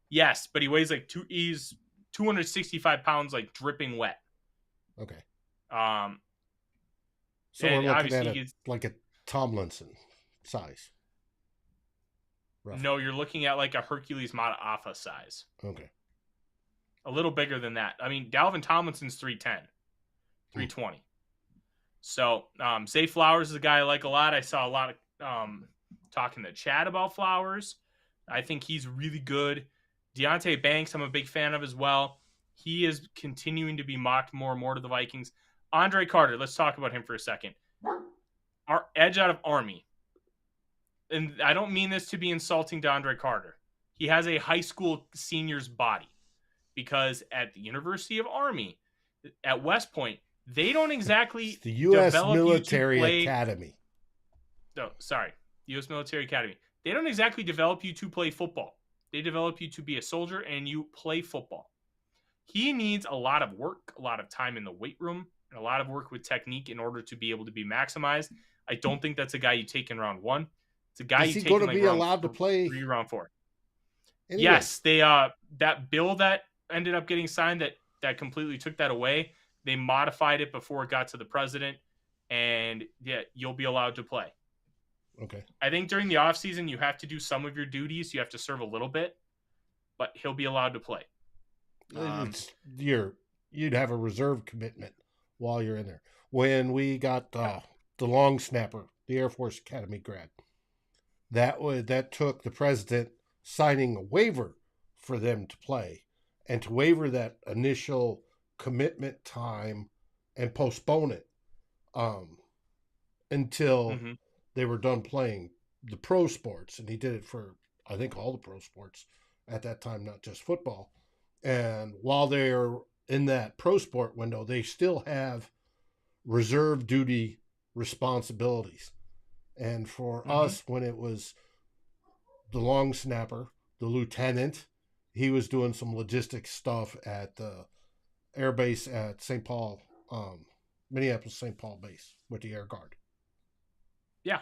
Yes, but he weighs like he's 265 pounds, like dripping wet. Okay. So we're looking at like a Tomlinson size. roughly? No, you're looking at like a Hercules Mataafa size. Okay. A little bigger than that. I mean, Dalvin Tomlinson's 310, 320. So, Zay Flowers is a guy I like a lot. I saw a lot of talk in the chat about Flowers. I think he's really good. Deonte Banks, I'm a big fan of as well. He is continuing to be mocked more and more to the Vikings. Andre Carter, let's talk about him for a second. Our edge out of Army. And I don't mean this to be insulting to Andre Carter. He has a high school senior's body because at the University of Army, at West Point, they don't exactly it's the U.S. develop Military Academy. No, sorry, U.S. Military Academy. They don't exactly develop you to play football. They develop you to be a soldier and you play football. He needs a lot of work, a lot of time in the weight room, and a lot of work with technique in order to be able to be maximized. I don't think that's a guy you take in round 1. It's a guy Is you he take going in to like be round allowed to play 3, round 4. Anyway. Yes, they that bill that ended up getting signed that completely took that away. They modified it before it got to the president, and yeah, you'll be allowed to play. Okay. I think during the offseason, you have to do some of your duties. You have to serve a little bit, but he'll be allowed to play. You'd have a reserve commitment while you're in there. When we got the long snapper, the Air Force Academy grad, that took the president signing a waiver for them to play, and to waiver that initial commitment time and postpone it until they were done playing the pro sports. And he did it for, I think, all the pro sports at that time, not just football. And while they're in that pro sport window, they still have reserve duty responsibilities. And for us, when it was the long snapper, the lieutenant, he was doing some logistics stuff at the air base at St. Paul, Minneapolis St. Paul base with the Air Guard. Yeah.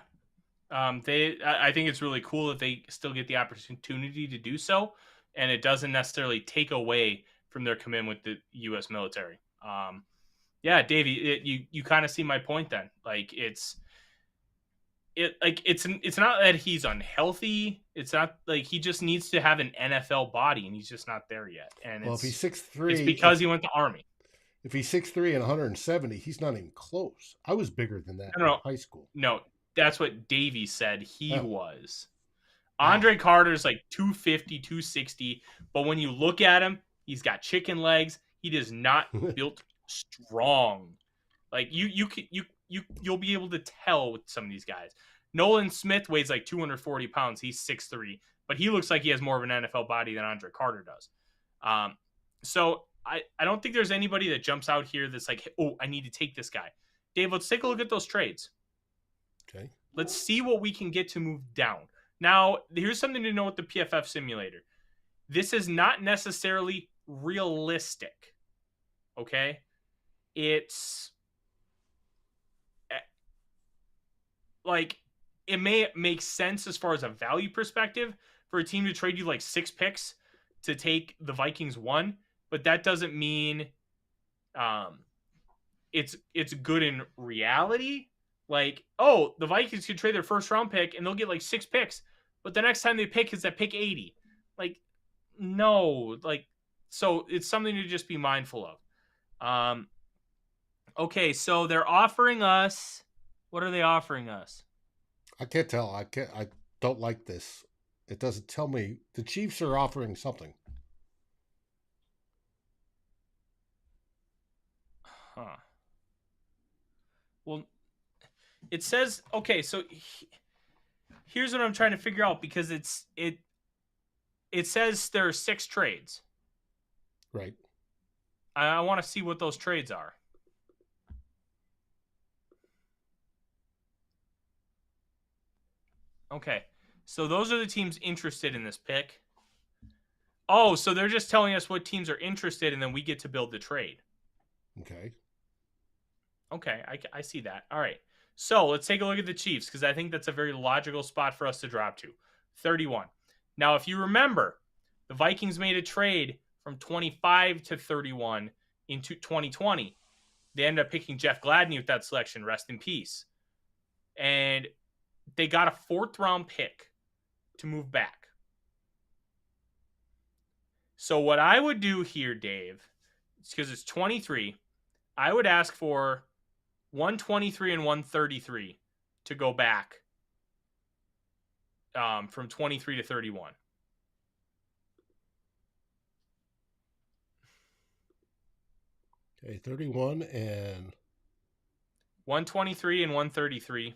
I think it's really cool that they still get the opportunity to do so, and it doesn't necessarily take away from their commitment with the U.S. military. Yeah, Davey, you kind of see my point then. Like it's not that he's unhealthy. It's not like he just needs to have an NFL body, and he's just not there yet. And well, if he's 6'3", it's because he went to Army. If he's 6'3" and 170, he's not even close. I was bigger than that in high school. No, that's what Davey said he was. Andre Carter's like 250, 260, but when you look at him, he's got chicken legs. He does not built strong. Like you'll be able to tell with some of these guys. Nolan Smith weighs like 240 pounds. He's 6'3", but he looks like he has more of an NFL body than Andre Carter does. So I don't think there's anybody that jumps out here that's like, oh, I need to take this guy. Dave, let's take a look at those trades. Okay. Let's see what we can get to move down. Now, here's something to know with the PFF simulator. This is not necessarily realistic. Okay? It's like it may make sense as far as a value perspective for a team to trade you like 6 picks to take the Vikings 1, but that doesn't mean it's good in reality. Like, oh, the Vikings could trade their first round pick and they'll get like 6 picks, but the next time they pick is at pick 80. Like, no, like, so it's something to just be mindful of. Okay, so they're offering us. What are they offering us? I can't tell. I don't like this. It doesn't tell me. The Chiefs are offering something. Huh. Well, it says, okay, so here's what I'm trying to figure out, because it says there are 6 trades. Right. I want to see what those trades are. Okay, so those are the teams interested in this pick. Oh, so they're just telling us what teams are interested, and then we get to build the trade. Okay. Okay, I see that. All right, so let's take a look at the Chiefs, because I think that's a very logical spot for us to drop to. 31. Now, if you remember, the Vikings made a trade from 25 to 31 into 2020. They ended up picking Jeff Gladney with that selection. Rest in peace. And they got a 4th round pick to move back. So what I would do here, Dave, because it's 23, I would ask for 123 and 133 to go back from 23 to 31. Okay, 31 and 123 and 133.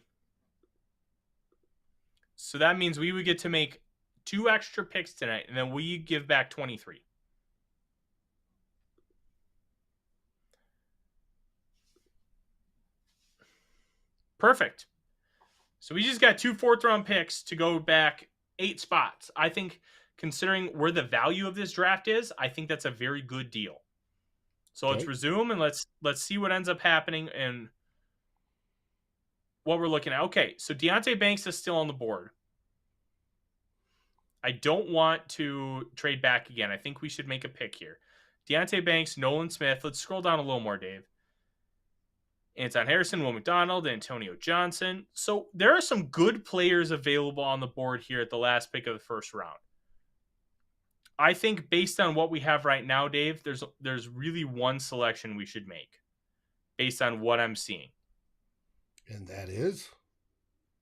So that means we would get to make 2 extra picks tonight, and then we give back 23. Perfect. So we just got 2 4th-round picks to go back 8 spots. I think, considering where the value of this draft is, I think that's a very good deal. So let's resume and let's see what ends up happening and what we're looking at. Okay, so Deonte Banks is still on the board. I don't want to trade back again. I think we should make a pick here. Deonte Banks, Nolan Smith. Let's scroll down a little more, Dave. Anton Harrison, Will McDonald, Antonio Johnson. So there are some good players available on the board here at the last pick of the first round. I think based on what we have right now, Dave, there's really one selection we should make based on what I'm seeing. And that is?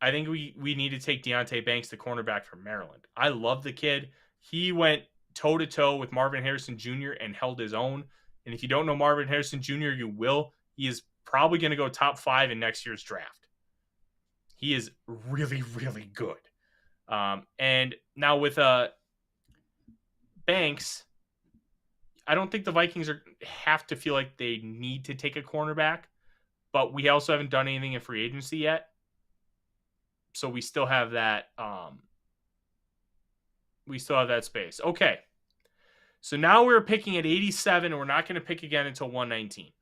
I think we need to take Deonte Banks, the cornerback from Maryland. I love the kid. He went toe-to-toe with Marvin Harrison Jr. and held his own. And if you don't know Marvin Harrison Jr., you will. He is probably going to go top 5 in next year's draft. He is really, really good. And now with Banks, I don't think the Vikings have to feel like they need to take a cornerback, but we also haven't done anything in free agency yet. So we still have that space. Okay. So now we're picking at 87, and we're not going to pick again until 119.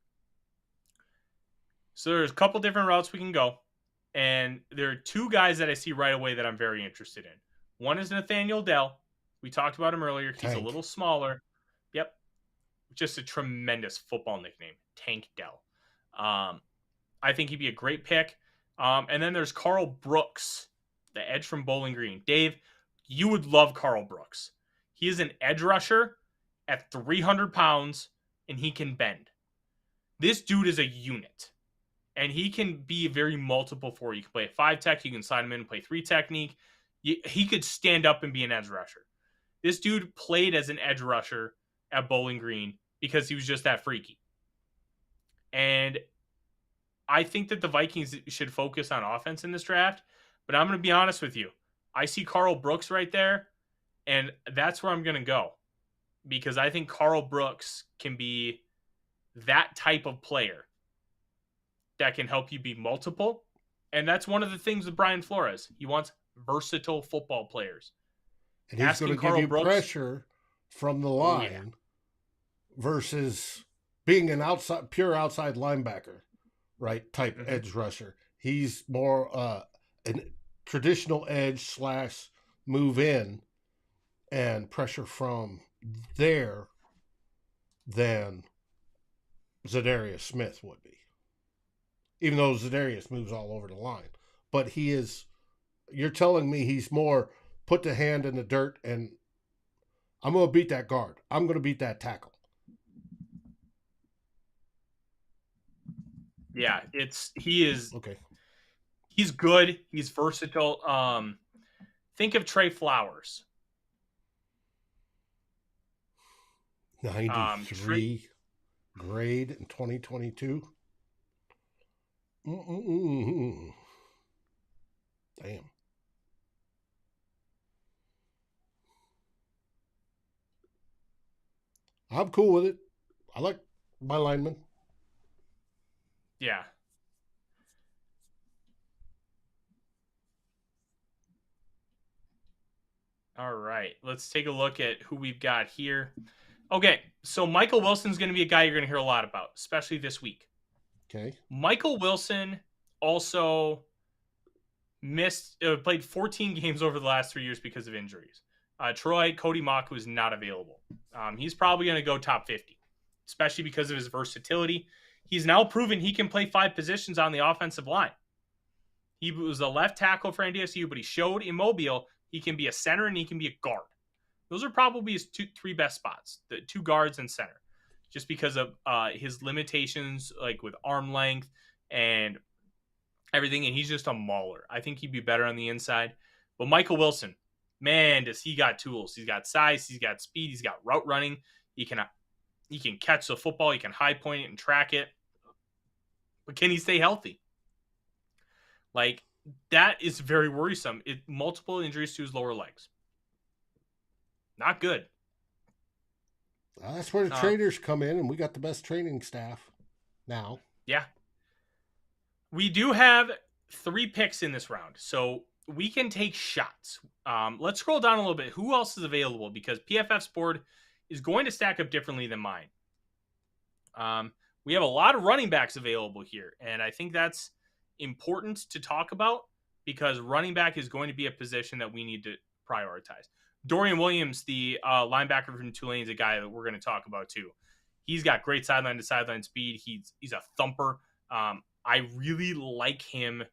So there's a couple different routes we can go. And there are 2 guys that I see right away that I'm very interested in. One is Nathaniel Dell. We talked about him earlier. He's a little smaller. Yep. Just a tremendous football nickname. Tank Dell. I think he'd be a great pick. And then there's Carl Brooks, the edge from Bowling Green. Dave, you would love Carl Brooks. He is an edge rusher at 300 pounds, and he can bend. This dude is a unit, and he can be very multiple for you. You can play a 5-tech. You can sign him in and play 3 technique. He could stand up and be an edge rusher. This dude played as an edge rusher at Bowling Green because he was just that freaky. And I think that the Vikings should focus on offense in this draft, but I'm going to be honest with you. I see Carl Brooks right there, and that's where I'm going to go because I think Carl Brooks can be that type of player that can help you be multiple, and that's one of the things with Brian Flores. He wants versatile football players. And he's going to give you pressure from the line versus being an pure outside linebacker. Right, type edge rusher. He's more a traditional edge / move in and pressure from there than Zadarius Smith would be. Even though Zadarius moves all over the line. But you're telling me he's more put the hand in the dirt and I'm going to beat that guard. I'm going to beat that tackle. Yeah, he is okay. He's good. He's versatile. Think of Trey Flowers. 93 grade in 2022. Damn. I'm cool with it. I like my lineman. Yeah. All right. Let's take a look at who we've got here. Okay. So Michael Wilson's going to be a guy you're going to hear a lot about, especially this week. Okay. Michael Wilson also played 14 games over the last 3 years because of injuries. Cody Mock was not available. He's probably going to go top 50, especially because of his versatility. He's now proven he can play 5 positions on the offensive line. He was a left tackle for NDSU, but he showed in Mobile He can be a center and he can be a guard. Those are probably his three best spots, the 2 guards and center, just because of his limitations, like with arm length and everything. And he's just a mauler. I think he'd be better on the inside. But Michael Wilson, man, does he got tools. He's got size. He's got speed. He's got route running. He can catch the football. He can high point it and track it. But can he stay healthy? Like, that is very worrisome. Multiple injuries to his lower legs. Not good. That's where the trainers come in, and we got the best training staff now. Yeah. We do have 3 picks in this round, so we can take shots. Let's scroll down a little bit. Who else is available? Because PFF's board is going to stack up differently than mine. We have a lot of running backs available here, and I think that's important to talk about because running back is going to be a position that we need to prioritize. Dorian Williams, the linebacker from Tulane, is a guy that we're going to talk about too. He's got great sideline to sideline speed. He's a thumper. I really like him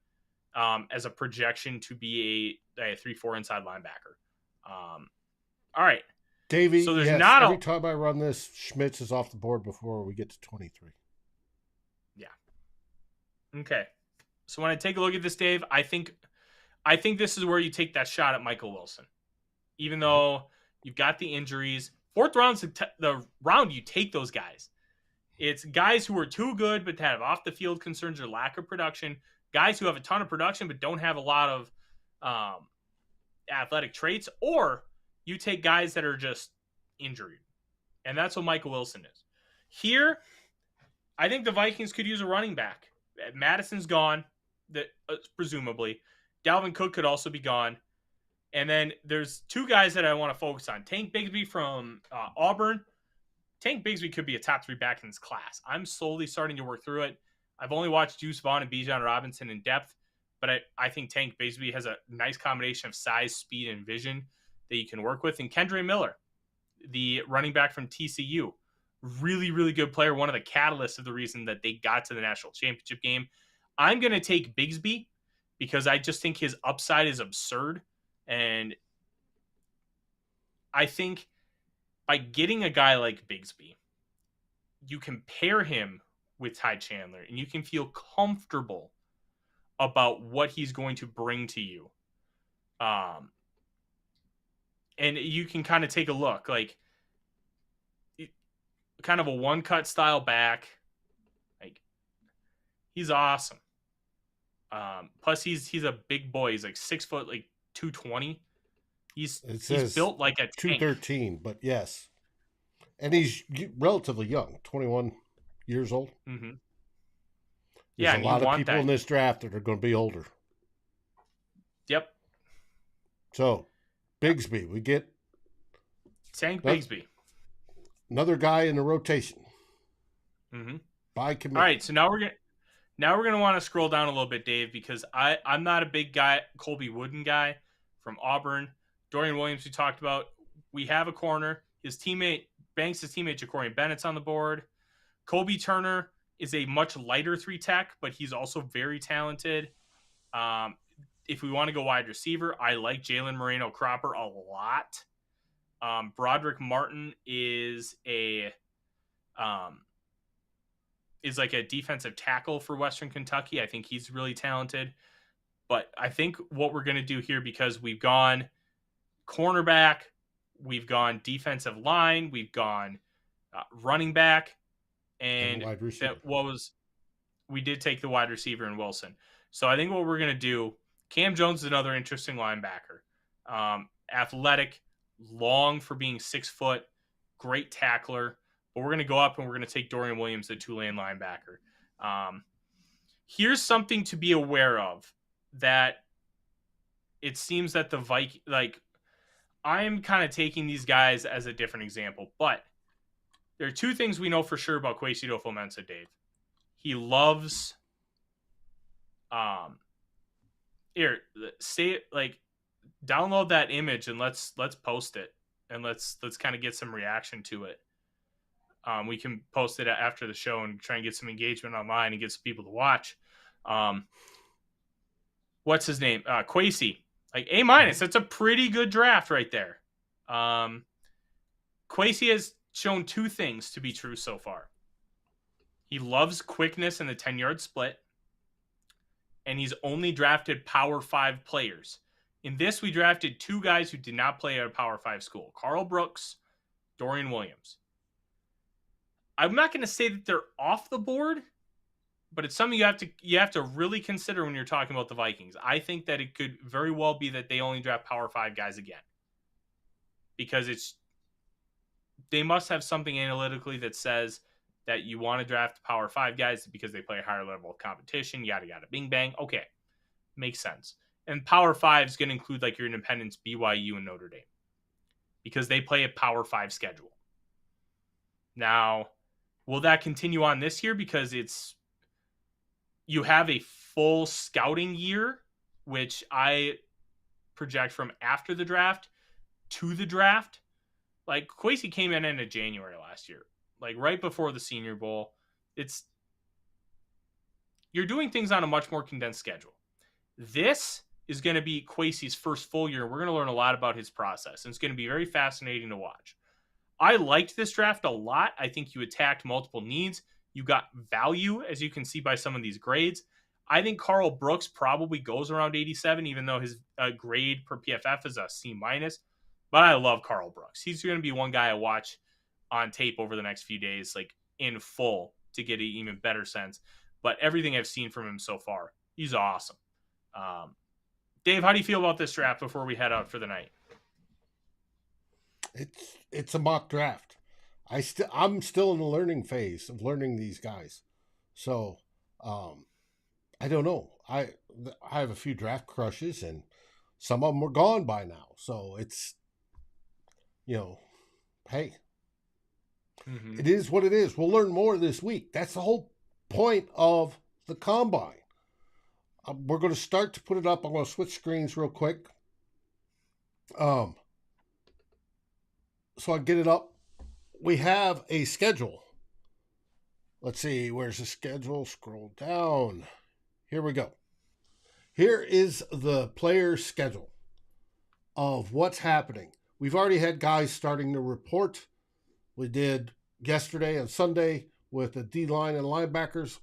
as a projection to be a 3-4 inside linebacker. All right. Davey, so there's yes, not every time I run this, Schmitz is off the board before we get to 23. Yeah. Okay. So when I take a look at this, Dave, I think this is where you take that shot at Michael Wilson. Even though you've got the injuries, 4th round's the round you take those guys. It's guys who are too good but have off the field concerns or lack of production. Guys who have a ton of production but don't have a lot of athletic traits, or you take guys that are just injured. And that's what Michael Wilson is. Here, I think the Vikings could use a running back. Madison's gone, presumably. Dalvin Cook could also be gone. And then there's 2 guys that I want to focus on. Tank Bigsby from Auburn. Tank Bigsby could be a top 3 back in this class. I'm slowly starting to work through it. I've only watched Deuce Vaughn and Bijan Robinson in depth, but I think Tank Bigsby has a nice combination of size, speed, and vision that you can work with. And Kendre Miller, the running back from TCU, really, really good player. One of the catalysts of the reason that they got to the national championship game. I'm going to take Bigsby because I just think his upside is absurd. And I think by getting a guy like Bigsby, you can pair him with Ty Chandler and you can feel comfortable about what he's going to bring to you. And you can kind of take a look, like kind of a one-cut style back. Like, he's awesome. Plus he's a big boy. He's like 6 foot, like 220. He's built like a 213, but yes. And he's relatively young, 21 years old. Mm-hmm. There's a lot of people in this draft that are going to be older. Yep. So, Bigsby, we get Tank Bigsby. Another guy in the rotation. Mm-hmm. By committee. All right, so now we're gonna want to scroll down a little bit, Dave, because I'm not a big guy, Colby Wooden guy from Auburn. Dorian Williams, we talked about. We have a corner. His teammate Banks' teammate Jacorian Bennett's on the board. Colby Turner is a much lighter 3-tech, but he's also very talented. If we want to go wide receiver, I like Jalen Moreno-Cropper a lot. Broderick Martin is like a defensive tackle for Western Kentucky. I think he's really talented. But I think what we're going to do here, because we've gone cornerback, we've gone defensive line, we've gone running back, and wide receiver. We did take the wide receiver in Wilson. So I think what we're going to do, Cam Jones is another interesting linebacker. Athletic, long for being 6 foot, great tackler. But we're going to go up and we're going to take Dorian Williams, the Tulane linebacker. Here's something to be aware of, that it seems that the Vikings, like, I'm kind of taking these guys as a different example, but there are 2 things we know for sure about Kwesi Adofo-Mensah, Dave. He loves, download that image and let's post it and let's kind of get some reaction to it. We can post it after the show and try and get some engagement online and get some people to watch. What's his name? Kwesi. Like A minus. That's a pretty good draft right there. Kwesi has shown two things to be true so far. He loves quickness in the 10-yard split, and he's only drafted Power 5 players. In this, we drafted two guys who did not play at a Power 5 school, Karl Brooks, Dorian Williams. I'm not going to say that they're off the board, but it's something you have to really consider when you're talking about the Vikings. I think that it could very well be that they only draft Power 5 guys again. Because they must have something analytically that says that you want to draft Power 5 guys because they play a higher level of competition, yada, yada, bing, bang. Okay, makes sense. And Power 5 is going to include like your Independents, BYU, and Notre Dame because they play a Power 5 schedule. Now, will that continue on this year? Because you have a full scouting year, which I project from after the draft to the draft. Like Kwesi came in January last year, like right before the Senior Bowl. You're doing things on a much more condensed schedule. This is going to be Kwesi's first full year. We're going to learn a lot about his process, and it's going to be very fascinating to watch. I liked this draft a lot. I think you attacked multiple needs. You got value, as you can see by some of these grades. I think Karl Brooks probably goes around 87, even though his grade per PFF is a C-. But I love Karl Brooks. He's going to be one guy I watch on tape over the next few days, like in full, to get an even better sense. But everything I've seen from him so far, he's awesome. Dave, how do you feel about this draft before we head out for the night? It's a mock draft. I'm still in the learning phase of learning these guys. So I don't know. I have a few draft crushes, and some of them are gone by now. So it's, hey, It is what it is. We'll learn more this week. That's the whole point of the combine. We're going to start to put it up. I'm going to switch screens real quick. So I get it up. We have a schedule. Let's see. Where's the schedule? Scroll down. Here we go. Here is the player schedule of what's happening. We've already had guys starting to report. We did yesterday and Sunday with the D-line and linebackers.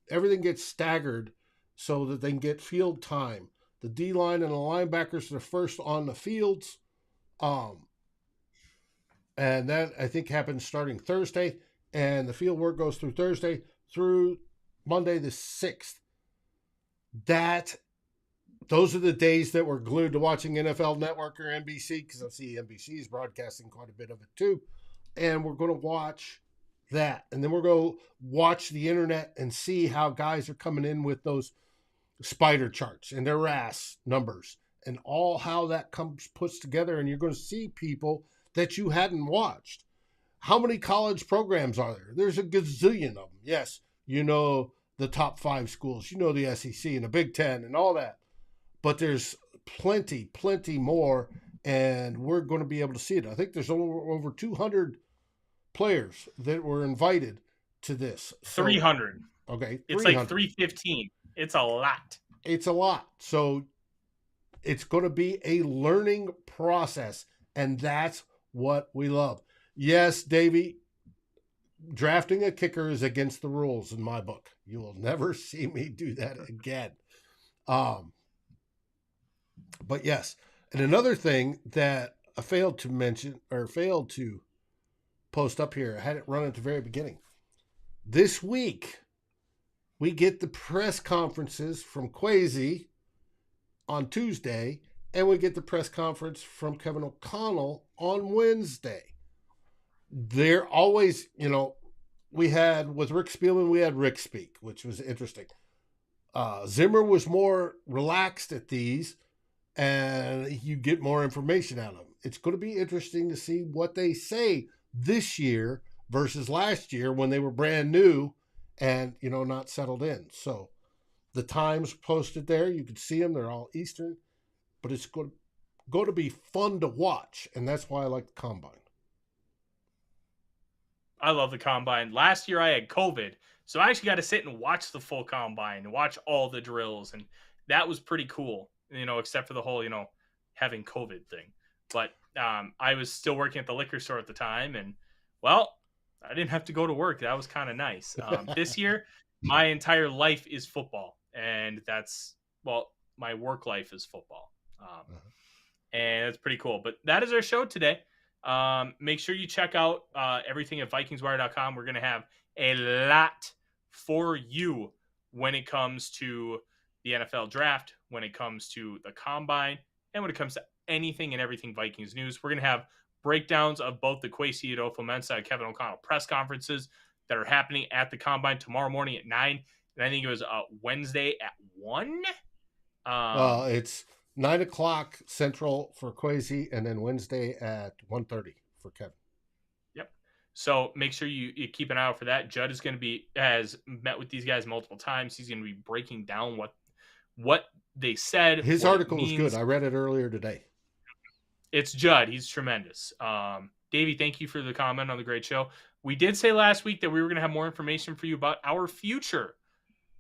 Everything gets staggered so that they can get field time. The D-line and the linebackers are first on the fields. And that, I think, happens starting Thursday. And the field work goes through Thursday through Monday the 6th. Those are the days that we're glued to watching NFL Network or NBC, because I see NBC is broadcasting quite a bit of it too. And we're going to watch that. And then we're going to watch the internet and see how guys are coming in with those spider charts and their RAS numbers and all how that puts together. And you're going to see people that you hadn't watched. How many college programs are there? There's a gazillion of them. Yes, you know the top 5 schools. You know the SEC and the Big Ten and all that. But there's plenty more, and we're going to be able to see it. I think there's over 200 players that were invited to this. 300. Okay. 300. It's like 315. It's a lot. It's a lot. So it's going to be a learning process, and that's what we love. Yes, Davey, drafting a kicker is against the rules in my book. You will never see me do that again. But yes, and another thing that I failed to post up here, I had it run at the very beginning. This week, we get the press conferences from Kwesi on Tuesday, and we get the press conference from Kevin O'Connell on Wednesday. They're always, we had, with Rick Spielman, we had Rick speak, which was interesting. Zimmer was more relaxed at these, and you get more information out of them. It's going to be interesting to see what they say this year versus last year when they were brand new and, not settled in. So the times posted there, you can see them. They're all Eastern, but it's going to be fun to watch, and that's why I like the Combine. I love the Combine. Last year I had COVID, so I actually got to sit and watch the full Combine and watch all the drills, and that was pretty cool. except for the whole, having COVID thing. But I was still working at the liquor store at the time, and well, I didn't have to go to work. That was kind of nice. This year, my entire life is football, and my work life is football. And it's pretty cool. But that is our show today. Make sure you check out everything at VikingsWire.com. We're going to have a lot for you when it comes to the NFL draft, when it comes to the combine, and when it comes to anything and everything Vikings news. We're going to have breakdowns of both the Kwesi, Adofo-Mensah, and Kevin O'Connell press conferences that are happening at the combine tomorrow morning at 9. And I think it was Wednesday at 1. It's 9 o'clock Central for Kwesi, and then Wednesday at 1:30 for Kevin. Yep. So make sure you keep an eye out for that. Judd has met with these guys multiple times. He's going to be breaking down what they said. His article was good. I read it earlier today. It's Judd. He's tremendous. Davey, thank you for the comment on the great show. We did say last week that we were going to have more information for you about our future.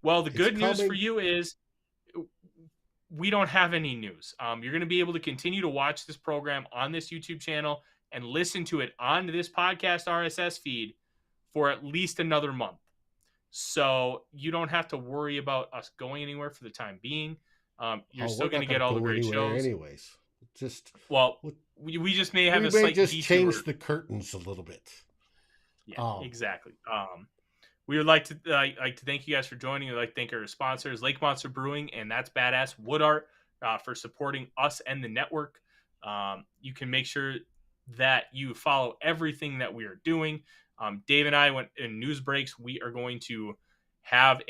Well, the good news for you is we don't have any news. You're going to be able to continue to watch this program on this YouTube channel and listen to it on this podcast RSS feed for at least another month. So you don't have to worry about us going anywhere for the time being. You're still going to get all the great shows. Anyways, we just may have a slight change the curtains a little bit. Yeah, exactly. We would like to thank you guys for joining. We'd like to thank our sponsors, Lake Monster Brewing and That's Badass Wood Art, for supporting us and the network. You can make sure that you follow everything that we are doing. Dave and I went in news breaks. We are going to have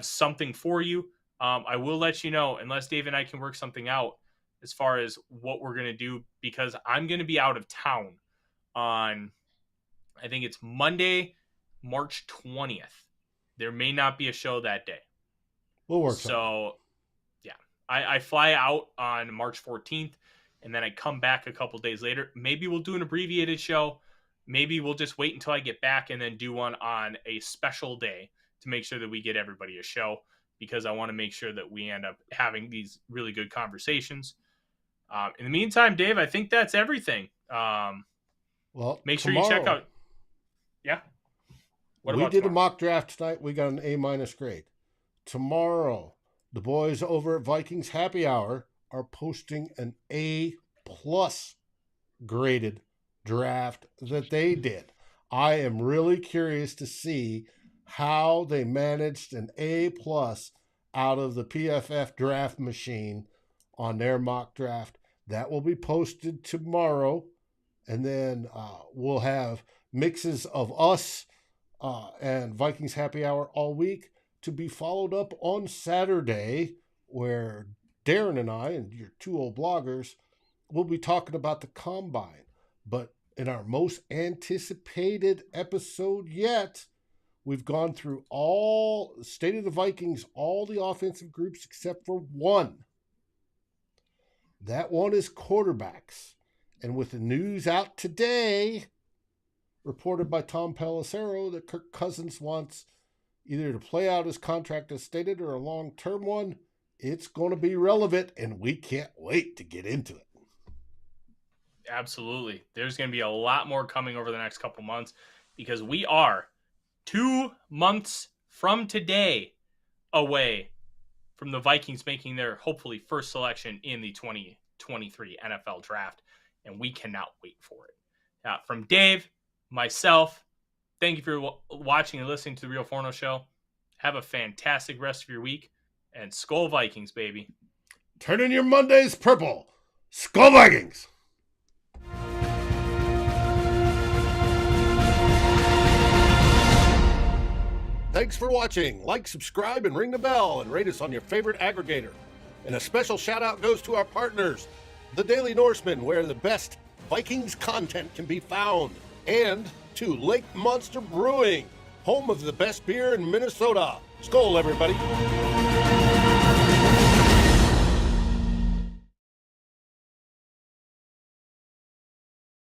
something for you. I will let you know, unless Dave and I can work something out as far as what we're going to do, because I'm going to be out of town on, I think it's Monday, March 20th. There may not be a show that day. We'll work. So, yeah, I fly out on March 14th, and then I come back a couple days later. Maybe we'll do an abbreviated show. Maybe we'll just wait until I get back and then do one on a special day to make sure that we get everybody a show, because I want to make sure that we end up having these really good conversations. In the meantime, Dave, I think that's everything. Well, make sure you check out. Yeah. We did a mock draft tonight. We got an A- grade. Tomorrow, the boys over at Vikings Happy Hour are posting an A+ graded draft that they did. I am really curious to see how they managed an A+ out of the PFF draft machine on their mock draft. That will be posted tomorrow, and then we'll have mixes of us and Vikings Happy Hour all week, to be followed up on Saturday, where Darren and I, and your two old bloggers, will be talking about the combine. But in our most anticipated episode yet, we've gone through all State of the Vikings, all the offensive groups except for one. That one is quarterbacks. And with the news out today, reported by Tom Pelissero, that Kirk Cousins wants either to play out his contract as stated or a long-term one, it's going to be relevant, and we can't wait to get into it. Absolutely. There's going to be a lot more coming over the next couple months, because we are 2 months from today away from the Vikings making their hopefully first selection in the 2023 NFL draft, and we cannot wait for it. From Dave, myself, thank you for watching and listening to the Real Forno Show. Have a fantastic rest of your week, and Skol Vikings, baby. Turn in your Mondays purple. Skol Vikings! Thanks for watching. Like, subscribe, and ring the bell, and rate us on your favorite aggregator. And a special shout out goes to our partners, The Daily Norseman, where the best Vikings content can be found, and to Lake Monster Brewing, home of the best beer in Minnesota. Skol, everybody.